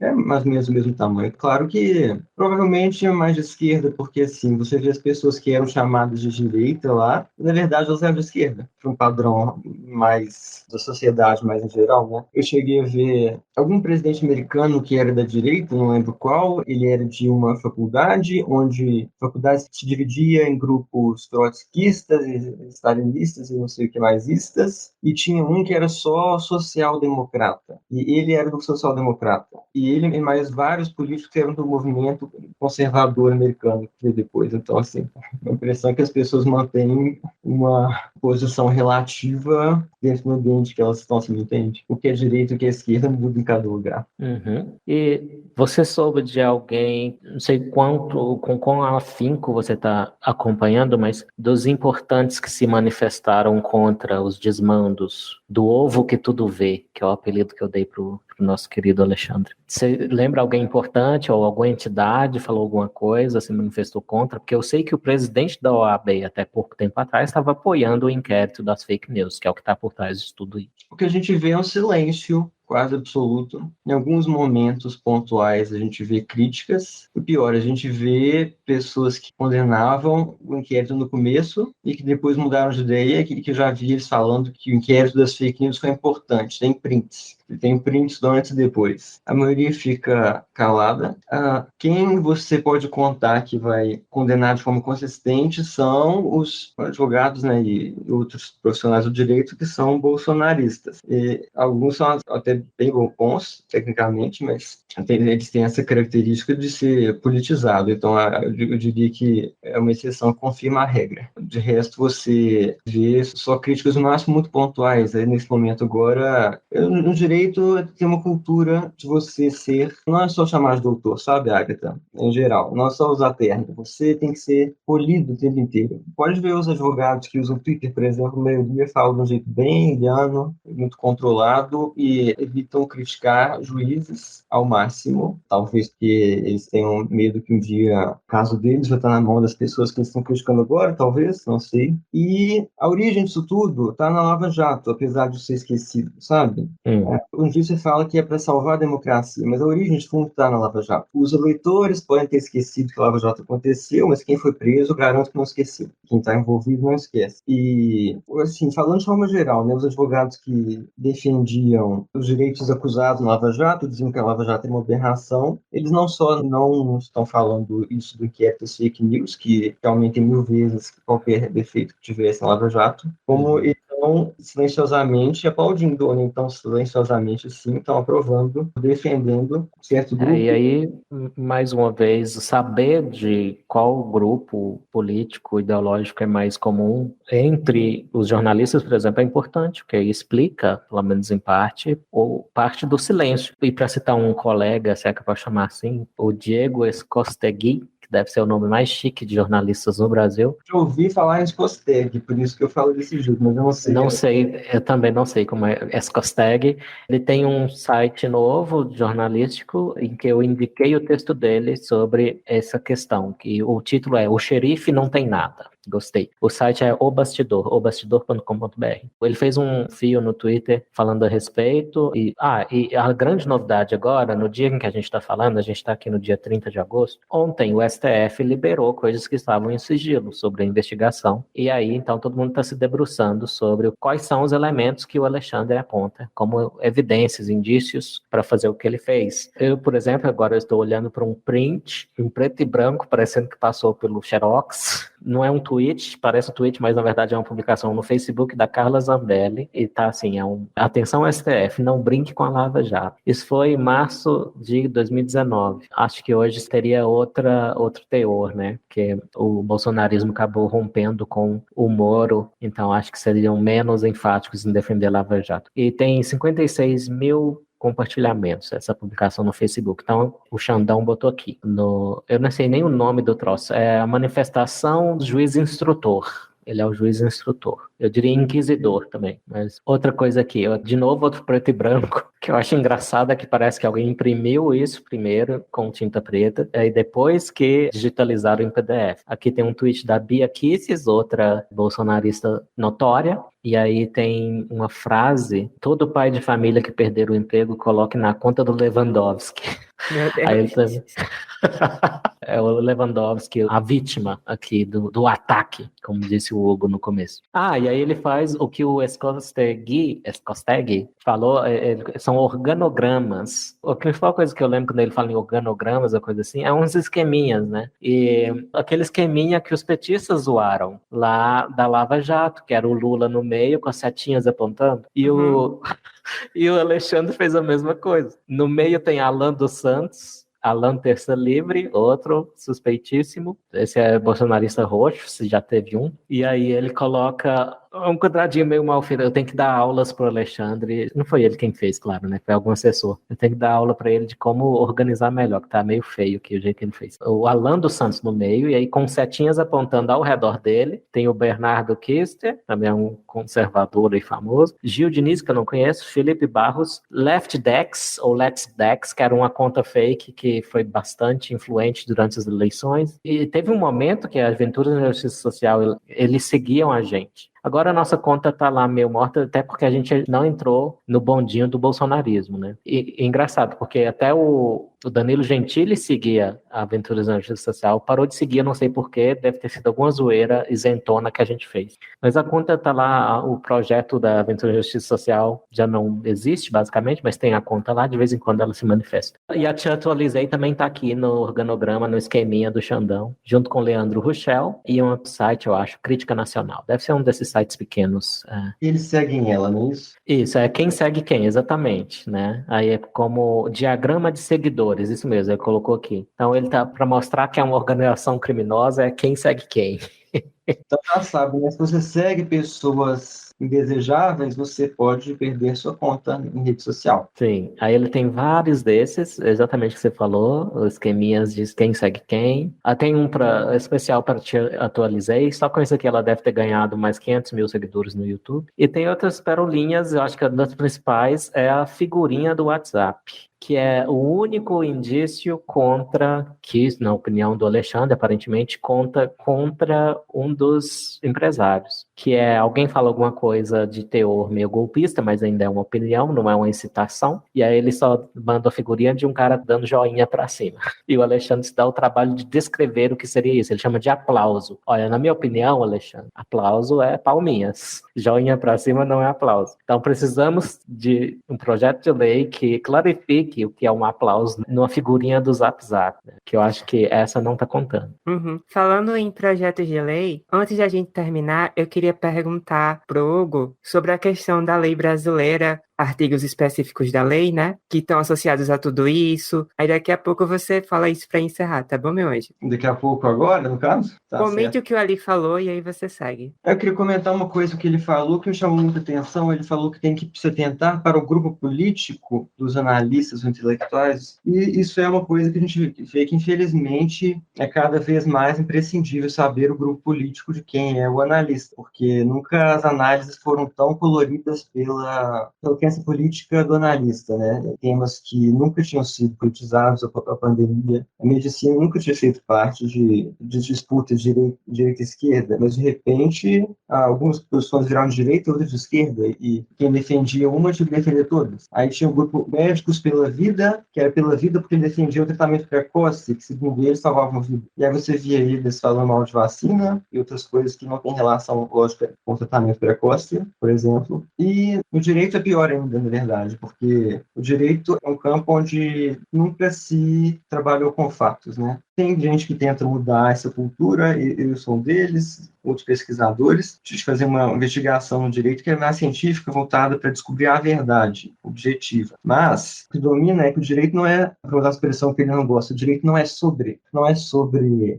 é mais ou menos o mesmo tamanho. Claro que provavelmente é mais de esquerda, porque assim, você vê as pessoas que eram chamadas de direita lá, na verdade elas eram de esquerda, para um padrão mais da sociedade, mais em geral, né? Eu cheguei a ver algum presidente americano que era da direita, não lembro qual, ele era de uma faculdade, onde a faculdade se dividia em grupos trotskistas, e stalinistas e não sei o que mais istas, e tinha um que era só social-democrata, e ele era do social-democrata, e ele e mais vários políticos que eram do movimento conservador americano que veio depois. Então, assim, a impressão é que as pessoas mantêm uma posição relativa dentro do ambiente que elas estão, assim, entende? O que é direita e o que é esquerda muda em cada lugar. Uhum. E você soube de alguém, não sei com quão afinco você está acompanhando, mas dos importantes que se manifestaram contra os desmandos do ovo que tudo vê, que é o apelido que eu dei pro nosso querido Alexandre. Você lembra alguém importante ou alguma entidade falou alguma coisa, se manifestou contra? Porque eu sei que o presidente da OAB, até pouco tempo atrás, estava apoiando o inquérito das fake news, que é o que está por trás disso tudo aí. O que a gente vê é um silêncio quase absoluto. Em alguns momentos pontuais a gente vê críticas. O pior, a gente vê pessoas que condenavam o inquérito no começo e que depois mudaram de ideia e que já vi eles falando que o inquérito das fake news foi importante. Tem prints. Tem prints do antes e depois. A maioria fica calada. Quem você pode contar que vai condenar de forma consistente são os advogados, né, e outros profissionais do direito que são bolsonaristas. E alguns são até bem bons, tecnicamente, mas eles têm essa característica de ser politizado. Então, eu diria que é uma exceção que confirma a regra. De resto, você vê só críticas no máximo muito pontuais. Aí, nesse momento agora, no direito tem uma cultura de você ser, não é só chamar de doutor, sabe, Agatha? Em geral, não é só usar terno. Você tem que ser polido o tempo inteiro. Pode ver os advogados que usam Twitter, por exemplo, a maioria fala de um jeito bem indiano, muito controlado, e evitam criticar juízes ao máximo, talvez porque eles tenham medo que um dia o caso deles vai estar na mão das pessoas que eles estão criticando agora, talvez, não sei. E a origem disso tudo está na Lava Jato, apesar de ser esquecido, sabe? Um dia você fala que é para salvar a democracia, mas a origem de fundo está na Lava Jato. Os eleitores podem ter esquecido que a Lava Jato aconteceu, mas quem foi preso, garanto que não esqueceu. Quem está envolvido não esquece. E, assim, falando de forma geral, né, os advogados que defendiam os direitos acusados na Lava Jato, diziam que a Lava Jato é uma aberração, eles não só não estão falando isso do inquérito das fake news, que realmente tem 1000 vezes qualquer defeito que tivesse na Lava Jato, como eles estão silenciosamente aplaudindo, ou então silenciosamente, sim, estão aprovando, defendendo certo grupo. E aí, mais uma vez, saber de qual grupo político, ideológico é mais comum entre os jornalistas, por exemplo, é importante, porque explica, pelo menos em parte, ou parte do silêncio. E para citar um colega, se é que eu posso chamar assim, o Diego Escostegui, deve ser o nome mais chique de jornalistas no Brasil. Eu ouvi falar em Escosteg, por isso que eu falo desse jeito, mas eu não sei. Não sei, eu também não sei como é Escosteg. Ele tem um site novo, jornalístico, em que eu indiquei o texto dele sobre essa questão, que o título é O Xerife Não Tem Nada. Gostei. O site é obastidor.com.br. Ele fez um fio no Twitter falando a respeito. E a grande novidade agora, no dia em que a gente está falando, a gente está aqui no dia 30 de agosto, ontem o STF liberou coisas que estavam em sigilo sobre a investigação. E aí, então, todo mundo está se debruçando sobre quais são os elementos que o Alexandre aponta como evidências, indícios para fazer o que ele fez. Eu, por exemplo, agora estou olhando para um print em preto e branco, parecendo que passou pelo Xerox. Não é um tweet, parece um tweet, mas na verdade é uma publicação no Facebook da Carla Zambelli, e tá assim, atenção STF, não brinque com a Lava Jato. Isso foi em março de 2019. Acho que hoje teria outro teor, né? Porque o bolsonarismo acabou rompendo com o Moro, então acho que seriam menos enfáticos em defender a Lava Jato. E tem 56 mil compartilhamentos, essa publicação no Facebook. Então, o Xandão botou aqui. Eu não sei nem o nome do troço. É a manifestação do juiz instrutor. Ele é o juiz instrutor. Eu diria inquisidor também. Mas outra coisa aqui, de novo, outro preto e branco, que eu acho engraçado é que parece que alguém imprimiu isso primeiro com tinta preta, e depois que digitalizaram em PDF. Aqui tem um tweet da Bia Kicis, outra bolsonarista notória, e aí tem uma frase: todo pai de família que perder o emprego coloque na conta do Lewandowski. Meu Deus. Aí ele também... É o Lewandowski, a vítima aqui do ataque, como disse o Hugo no começo. E aí ele faz o que o Skostegui falou, são organogramas. A principal coisa que eu lembro quando ele fala em organogramas, ou coisa assim, é uns esqueminhas, né? E aquele esqueminha que os petistas zoaram lá da Lava Jato, que era o Lula no meio, com as setinhas apontando, e e o Alexandre fez a mesma coisa. No meio tem Alan dos Santos, Alan Terça Livre, outro suspeitíssimo. Esse é bolsonarista roxo, se já teve um. E aí ele coloca um quadradinho meio mal feito. Eu tenho que dar aulas pro Alexandre. Não foi ele quem fez, claro, né? Foi algum assessor. Eu tenho que dar aula para ele de como organizar melhor, que tá meio feio aqui o jeito que ele fez. O Alan dos Santos no meio, e aí com setinhas apontando ao redor dele. Tem o Bernardo Kister, também é um conservador e famoso. Gil Diniz, que eu não conheço. Felipe Barros. Left Dex, ou Let's Dex, que era uma conta fake que foi bastante influente durante as eleições. E teve um momento que a Aventuras na Justiça Social, eles seguiam a gente. Agora a nossa conta tá lá meio morta, até porque a gente não entrou no bondinho do bolsonarismo, né? E engraçado, porque até o Danilo Gentili seguia a Aventuras na Justiça Social, parou de seguir, não sei porquê, deve ter sido alguma zoeira isentona que a gente fez. Mas a conta tá lá, o projeto da Aventuras na Justiça Social já não existe, basicamente, mas tem a conta lá, de vez em quando ela se manifesta. E a Te Atualizei também tá aqui no organograma, no esqueminha do Xandão, junto com Leandro Ruchel e um site, eu acho, Crítica Nacional. Deve ser um desses sites pequenos. Eles seguem ela, não é isso? Isso, é quem segue quem, exatamente, né? Aí é como diagrama de seguidores, isso mesmo, ele colocou aqui. Então ele tá para mostrar que é uma organização criminosa, é quem segue quem. Então já sabe, né? Se você segue pessoas indesejáveis, você pode perder sua conta em rede social. Sim, aí ele tem vários desses, exatamente o que você falou, os esqueminhas de quem segue quem. Tem um especial para Te Atualizei, só com isso aqui ela deve ter ganhado mais 500 mil seguidores no YouTube. E tem outras perolinhas, eu acho que uma das principais é a figurinha do WhatsApp, que é o único indício que, na opinião do Alexandre, aparentemente, conta contra um dos empresários, que é alguém fala alguma coisa de teor meio golpista, mas ainda é uma opinião, não é uma incitação, e aí ele só manda a figurinha de um cara dando joinha para cima. E o Alexandre se dá o trabalho de descrever o que seria isso, ele chama de aplauso. Olha, na minha opinião, Alexandre, aplauso é palminhas, joinha para cima não é aplauso. Então precisamos de um projeto de lei que clarifique o que é um aplauso numa figurinha do Zap Zap, né? Que eu acho que essa não tá contando. Falando em projetos de lei, antes de a gente terminar, eu queria perguntar pro Hugo sobre a questão da lei brasileira, artigos específicos da lei, né, que estão associados a tudo isso. Aí daqui a pouco você fala isso para encerrar, tá bom, meu anjo? Daqui a pouco agora, no caso? Tá Comente certo. o que o Ali falou e aí você segue. Eu queria comentar uma coisa que ele falou que me chamou muita atenção. Ele falou que tem que se atentar para o grupo político dos analistas, dos intelectuais, e isso é uma coisa que a gente vê que, infelizmente, é cada vez mais imprescindível saber o grupo político de quem é o analista, porque nunca as análises foram tão coloridas pela crença política do analista, né? Temas que nunca tinham sido politizados, a pandemia, a medicina nunca tinha feito parte de disputas de direita e esquerda, mas de repente algumas posições viraram de direita, outras de esquerda, e quem defendia uma tinha que defender todas. Aí tinha o grupo Médicos pela Vida, que era pela vida porque ele defendia o tratamento precoce, que segundo eles salvavam vida. E aí você via eles falando mal de vacina e outras coisas que não têm relação lógica com o tratamento precoce, por exemplo. E o direito é pior ainda, na verdade, porque o direito é um campo onde nunca se trabalhou com fatos, né? Tem gente que tenta mudar essa cultura, eu sou um deles, outros pesquisadores, de fazer uma investigação no direito que é mais científica, voltada para descobrir a verdade objetiva. Mas o que domina é que o direito não é, para usar a expressão que ele não gosta, o direito não é sobre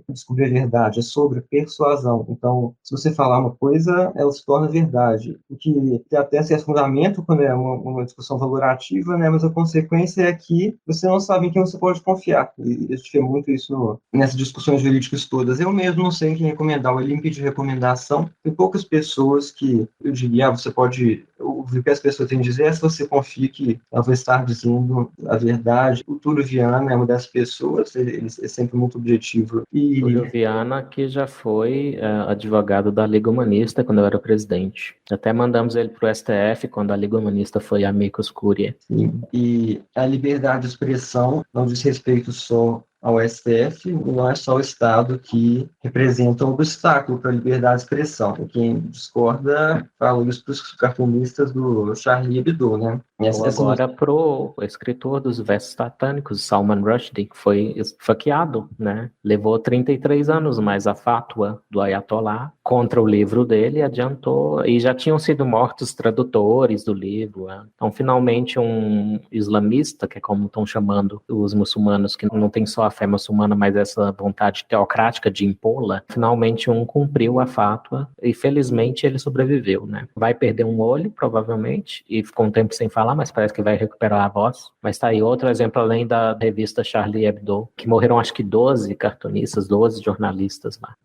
descobrir a verdade, é sobre persuasão. Então, se você falar uma coisa, ela se torna verdade. O que tem até certo fundamento quando é uma discussão valorativa, né? Mas a consequência é que você não sabe em quem você pode confiar. E a gente vê muito isso falou, nessas discussões jurídicas todas, eu mesmo não sei quem recomendar. O link de recomendação, tem poucas pessoas que eu diria, você pode ouvir o que as pessoas têm a dizer, se você confia que ela vai estar dizendo a verdade. O Túlio Viana é uma das pessoas, ele é sempre muito objetivo. Túlio Viana, que já foi advogado da Liga Humanista quando eu era presidente. Até mandamos ele para o STF quando a Liga Humanista foi amicus curiae. Sim. E a liberdade de expressão não diz respeito só ao STF, não é só o Estado que representa um obstáculo para a liberdade de expressão. Quem discorda fala isso para os cartunistas do Charlie Hebdo, né? Ou agora para o escritor dos versos satânicos, Salman Rushdie, que foi esfaqueado, né? Levou 33 anos, mas a fátua do Ayatollah contra o livro dele adiantou, e já tinham sido mortos tradutores do livro. Né? Então, finalmente, um islamista, que é como estão chamando os muçulmanos, que não tem só a fé muçulmana, mas essa vontade teocrática de impô-la, finalmente um cumpriu a fátua e, felizmente, ele sobreviveu, né? Vai perder um olho, provavelmente, e ficou um tempo sem falar, mas parece que vai recuperar a voz. Mas tá aí outro exemplo, além da revista Charlie Hebdo, que morreram acho que 12 cartunistas, 12 jornalistas lá.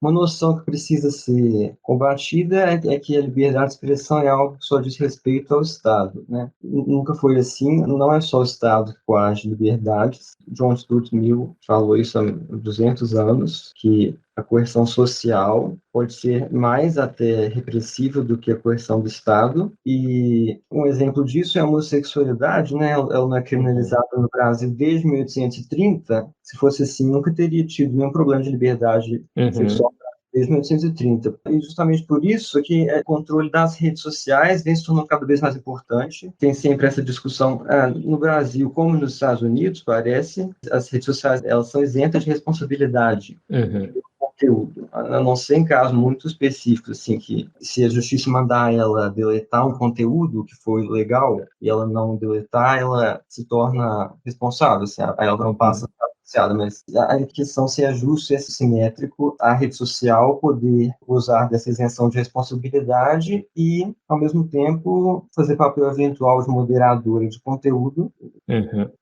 Uma noção que precisa ser combatida é que a liberdade de expressão é algo que só diz respeito ao Estado, né? Nunca foi assim, não é só o Estado que coage liberdades. John Stuart Mill falou isso há 200 anos, que a coerção social pode ser mais até repressiva do que a coerção do Estado. E um exemplo disso é a homossexualidade, né? Ela não é criminalizada no Brasil desde 1830. Se fosse assim, nunca teria tido nenhum problema de liberdade sexual desde 1830. E justamente por isso que o controle das redes sociais vem se tornando cada vez mais importante. Tem sempre essa discussão no Brasil, como nos Estados Unidos, parece, as redes sociais elas são isentas de responsabilidade. Conteúdo, a não ser em casos muito específicos, assim, que se a justiça mandar ela deletar um conteúdo que foi legal e ela não deletar, ela se torna responsável, assim, ela não passa mas a questão se é justo e se é simétrico a rede social poder usar dessa isenção de responsabilidade e, ao mesmo tempo, fazer papel eventual de moderadora de conteúdo.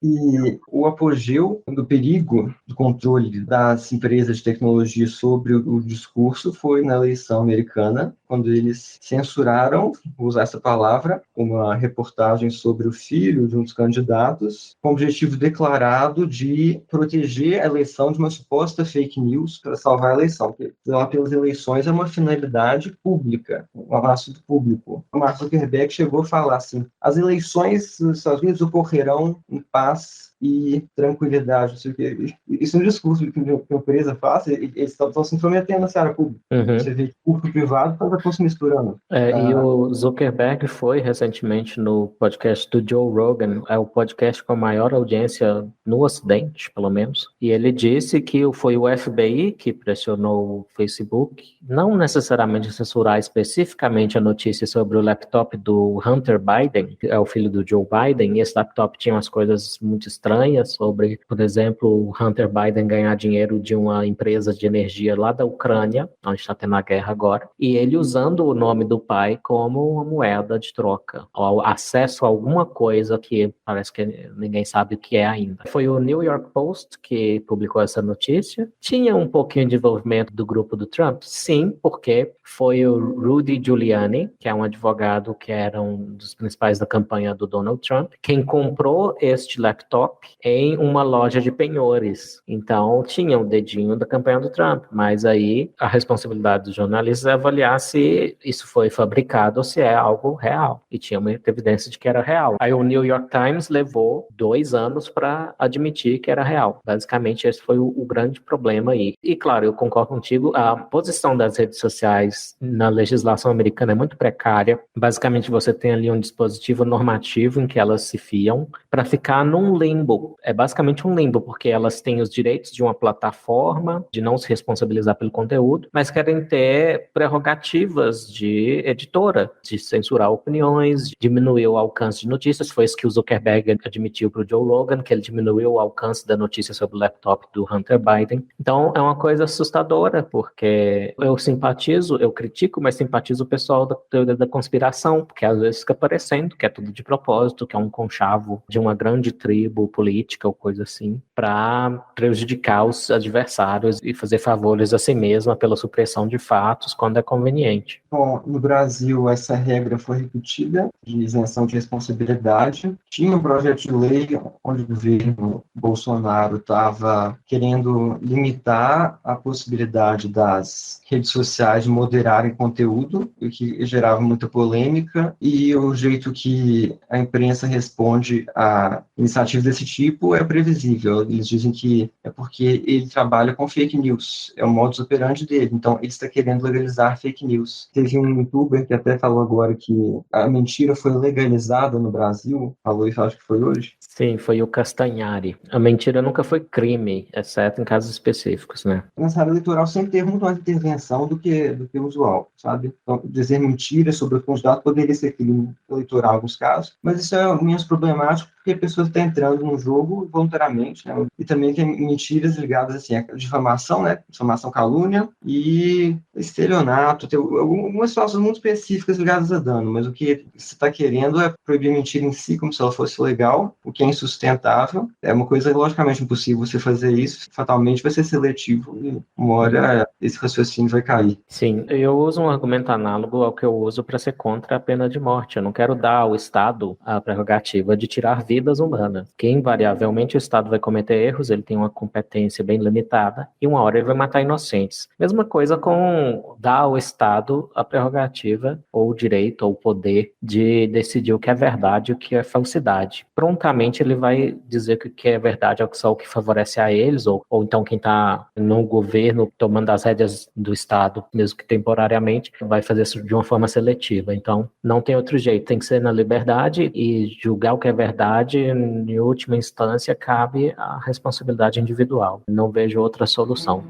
E o apogeu do perigo do controle das empresas de tecnologia sobre o discurso foi na eleição americana, quando eles censuraram, vou usar essa palavra, uma reportagem sobre o filho de um dos candidatos, com o objetivo declarado de proteger a eleição de uma suposta fake news para salvar a eleição. Porque lá pelas eleições é uma finalidade pública, um assunto público. O Mark Zuckerberg chegou a falar assim, as eleições dos Estados Unidos ocorrerão em paz e tranquilidade, não sei o quê. Isso é um discurso que a empresa faz, eles estão se intrometendo na seara pública. Você vê que público e privado estão se misturando. E o Zuckerberg foi recentemente no podcast do Joe Rogan, é o podcast com a maior audiência no Ocidente, pelo menos, e ele disse que foi o FBI que pressionou o Facebook, não necessariamente censurar especificamente a notícia sobre o laptop do Hunter Biden, que é o filho do Joe Biden, e esse laptop tinha umas coisas muito estranhas sobre, por exemplo, o Hunter Biden ganhar dinheiro de uma empresa de energia lá da Ucrânia, onde está tendo a guerra agora, e ele usando o nome do pai como uma moeda de troca, ou acesso a alguma coisa que parece que ninguém sabe o que é ainda. Foi o New York Post que publicou essa notícia. Tinha um pouquinho de envolvimento do grupo do Trump? Sim, porque foi o Rudy Giuliani, que é um advogado que era um dos principais da campanha do Donald Trump, quem comprou este laptop em uma loja de penhores. Então, tinha o dedinho da campanha do Trump, mas aí a responsabilidade dos jornalistas é avaliar se isso foi fabricado ou se é algo real. E tinha uma evidência de que era real. Aí o New York Times levou 2 anos para admitir que era real. Basicamente, esse foi o grande problema aí. E, claro, eu concordo contigo, a posição das redes sociais na legislação americana é muito precária. Basicamente, você tem ali um dispositivo normativo em que elas se fiam para ficar num limbo. É basicamente um limbo, porque elas têm os direitos de uma plataforma, de não se responsabilizar pelo conteúdo, mas querem ter prerrogativas de editora, de censurar opiniões, de diminuir o alcance de notícias. Foi isso que o Zuckerberg admitiu para o Joe Rogan, que ele diminuiu o alcance da notícia sobre o laptop do Hunter Biden. Então, é uma coisa assustadora, porque eu simpatizo, eu critico, mas simpatizo o pessoal da teoria da conspiração, porque às vezes fica parecendo que é tudo de propósito, que é um conchavo de uma grande tribo política ou coisa assim, para prejudicar os adversários e fazer favores a si mesma pela supressão de fatos quando é conveniente. Bom, no Brasil, essa regra foi repetida, de isenção de responsabilidade. Tinha um projeto de lei onde o governo Bolsonaro estava querendo limitar a possibilidade das redes sociais de moderarem conteúdo, o que gerava muita polêmica, e o jeito que a imprensa responde a iniciativas desse tipo é previsível. Eles dizem que é porque ele trabalha com fake news, é o modus operandi dele, então ele está querendo legalizar fake news. Teve um youtuber que até falou agora que a mentira foi legalizada no Brasil, falou isso, acho que foi hoje. Sim, foi o Castanhari. A mentira nunca foi crime, exceto em casos específicos, né? Nessa área eleitoral sempre teve muito mais intervenção do que o usual, sabe? Então, dizer mentiras sobre o candidato poderia ser crime eleitoral em alguns casos, mas isso é menos problemático porque a pessoa está entrando no jogo voluntariamente, né? E também tem mentiras ligadas assim, a difamação, né? Difamação, calúnia e estelionato, tem algumas situações muito específicas ligadas a dano, mas o que você está querendo é proibir a mentira em si, como se ela fosse legal, o que é insustentável. É uma coisa logicamente impossível você fazer isso, fatalmente vai ser seletivo e uma hora esse raciocínio vai cair. Sim, eu uso um argumento análogo ao que eu uso para ser contra a pena de morte. Eu não quero dar ao Estado a prerrogativa de tirar vidas humanas, que invariavelmente o Estado vai cometer erros, ele tem uma competência bem limitada e uma hora ele vai matar inocentes. Mesma coisa com dar ao Estado a prerrogativa ou o direito ou o poder de decidir o que é verdade e o que é falsidade. Prontamente ele vai dizer que o que é verdade é só o que favorece a eles ou então quem está no governo tomando as rédeas do Estado, mesmo que temporariamente, vai fazer isso de uma forma seletiva. Então, não tem outro jeito, tem que ser na liberdade e julgar o que é verdade, em última instância, cabe a responsabilidade individual. Não vejo outra solução.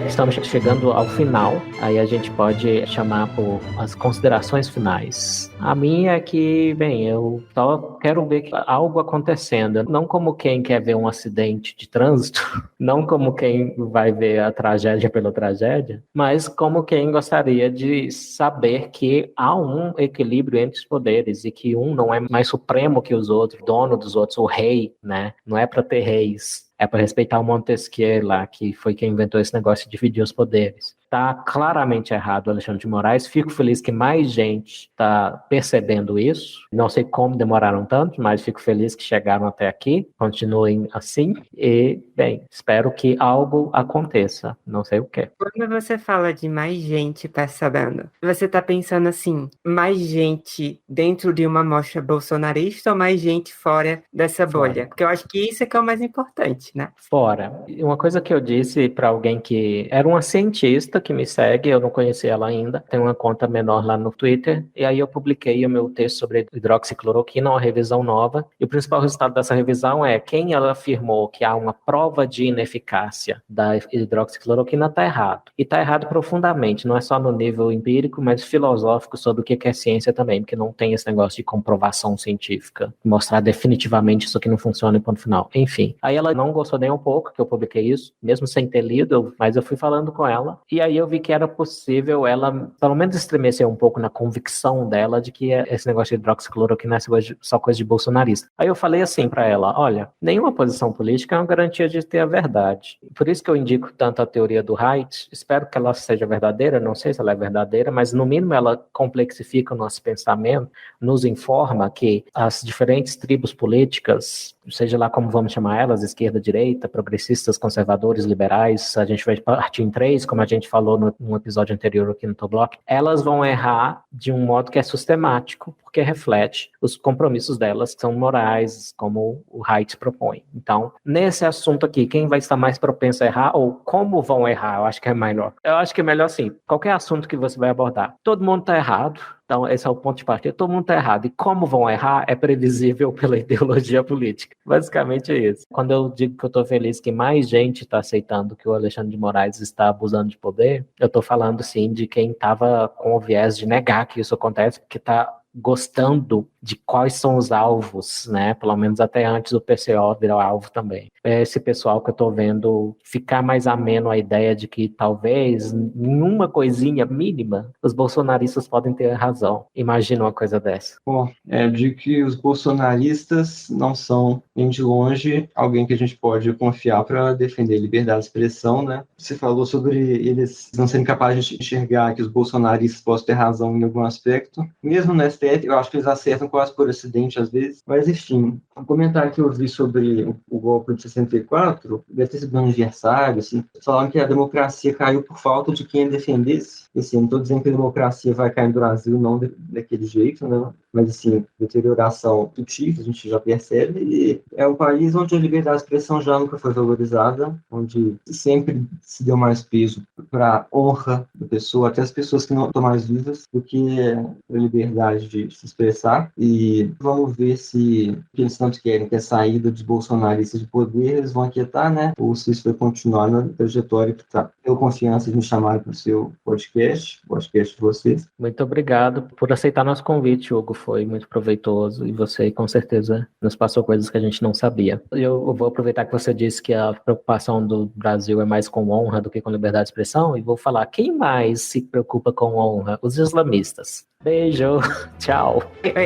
Estamos chegando ao final, aí a gente pode chamar por as considerações finais. A minha é que, bem, eu só quero ver algo acontecendo, não como quem quer ver um acidente de trânsito, não como quem vai ver a tragédia pela tragédia, mas como quem gostaria de saber que há um equilíbrio entre os poderes e que um não é mais supremo que os outros, dono dos outros, o rei, né? Não é para ter reis. É para respeitar o Montesquieu lá, que foi quem inventou esse negócio de dividir os poderes. Está claramente errado o Alexandre de Moraes. Fico feliz que mais gente está percebendo isso. Não sei como demoraram tanto, mas fico feliz que chegaram até aqui. Continuem assim. E, bem, espero que algo aconteça. Não sei o quê. Quando você fala de mais gente percebendo, você está pensando assim, mais gente dentro de uma amostra bolsonarista ou mais gente fora dessa bolha? Fora. Porque eu acho que isso é que é o mais importante, né? Fora. Uma coisa que eu disse para alguém que era uma cientista que me segue, eu não conhecia ela ainda, tem uma conta menor lá no Twitter, e aí eu publiquei o meu texto sobre hidroxicloroquina, uma revisão nova, e o principal resultado dessa revisão é quem ela afirmou que há uma prova de ineficácia da hidroxicloroquina está errado. E está errado profundamente, não é só no nível empírico, mas filosófico sobre o que é ciência também, porque não tem esse negócio de comprovação científica, mostrar definitivamente isso aqui não funciona e ponto final. Enfim, aí ela não gostou nem um pouco que eu publiquei isso, mesmo sem ter lido, mas eu fui falando com ela, e aí eu vi que era possível ela, pelo menos, estremecer um pouco na convicção dela de que esse negócio de hidroxicloroquina é só coisa de bolsonarista. Aí eu falei assim para ela, olha, nenhuma posição política é uma garantia de ter a verdade. Por isso que eu indico tanto a teoria do Haidt, espero que ela seja verdadeira, não sei se ela é verdadeira, mas no mínimo ela complexifica o nosso pensamento, nos informa que as diferentes tribos políticas, seja lá como vamos chamar elas, esquerda, direita, progressistas, conservadores, liberais, a gente vai partir em três, como a gente falou no episódio anterior aqui no Toblock, elas vão errar de um modo que é sistemático, porque reflete os compromissos delas, que são morais, como o Haidt propõe. Então, nesse assunto aqui, quem vai estar mais propenso a errar, ou como vão errar, eu acho que é melhor. Eu acho que é melhor assim, qualquer assunto que você vai abordar, todo mundo está errado, então esse é o ponto de partida, todo mundo está errado, e como vão errar é previsível pela ideologia política. Basicamente é isso. Quando eu digo que eu estou feliz que mais gente está aceitando que o Alexandre de Moraes está abusando de poder, eu estou falando sim de quem estava com o viés de negar que isso acontece, porque está gostando de quais são os alvos, né? Pelo menos até antes do PCO virar alvo também. É esse pessoal que eu tô vendo ficar mais ameno à ideia de que talvez em uma coisinha mínima os bolsonaristas podem ter razão. Imagina uma coisa dessa. Bom, de que os bolsonaristas não são, nem de longe, alguém que a gente pode confiar para defender a liberdade de expressão, né? Você falou sobre eles não serem capazes de enxergar que os bolsonaristas possam ter razão em algum aspecto. Mesmo no STF, eu acho que eles acertam quase por acidente às vezes. Mas, enfim, um comentário que eu vi sobre o golpe de 64, deve ter sido no aniversário, assim, falaram que a democracia caiu por falta de quem a defendesse. Assim, não estou dizendo que a democracia vai cair no Brasil, não daquele jeito, né? Mas, assim, deterioração sutil, a gente já percebe, e é um país onde a liberdade de expressão já nunca foi valorizada, onde sempre se deu mais peso para a honra da pessoa, até as pessoas que não estão mais vivas, do que a liberdade de se expressar. E vamos ver se o que eles tanto querem, que é a saída dos bolsonaristas de poder, eles vão aquietar, né? Ou se isso vai continuar na trajetória que está. Eu confiança de me chamar para o seu podcast de vocês. Muito obrigado por aceitar nosso convite, Hugo. Foi muito proveitoso e você, com certeza, nos passou coisas que a gente não sabia. Eu vou aproveitar que você disse que a preocupação do Brasil é mais com honra do que com liberdade de expressão e vou falar, quem mais se preocupa com honra? Os islamistas. Beijo, tchau.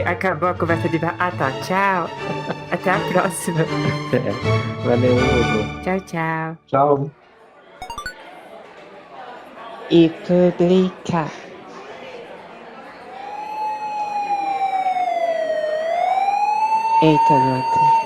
Acabou a conversa de... Ah, tá, tchau. Até a próxima. Valeu, Hugo. Tchau, tchau. Tchau. E publicar. Eita, gota.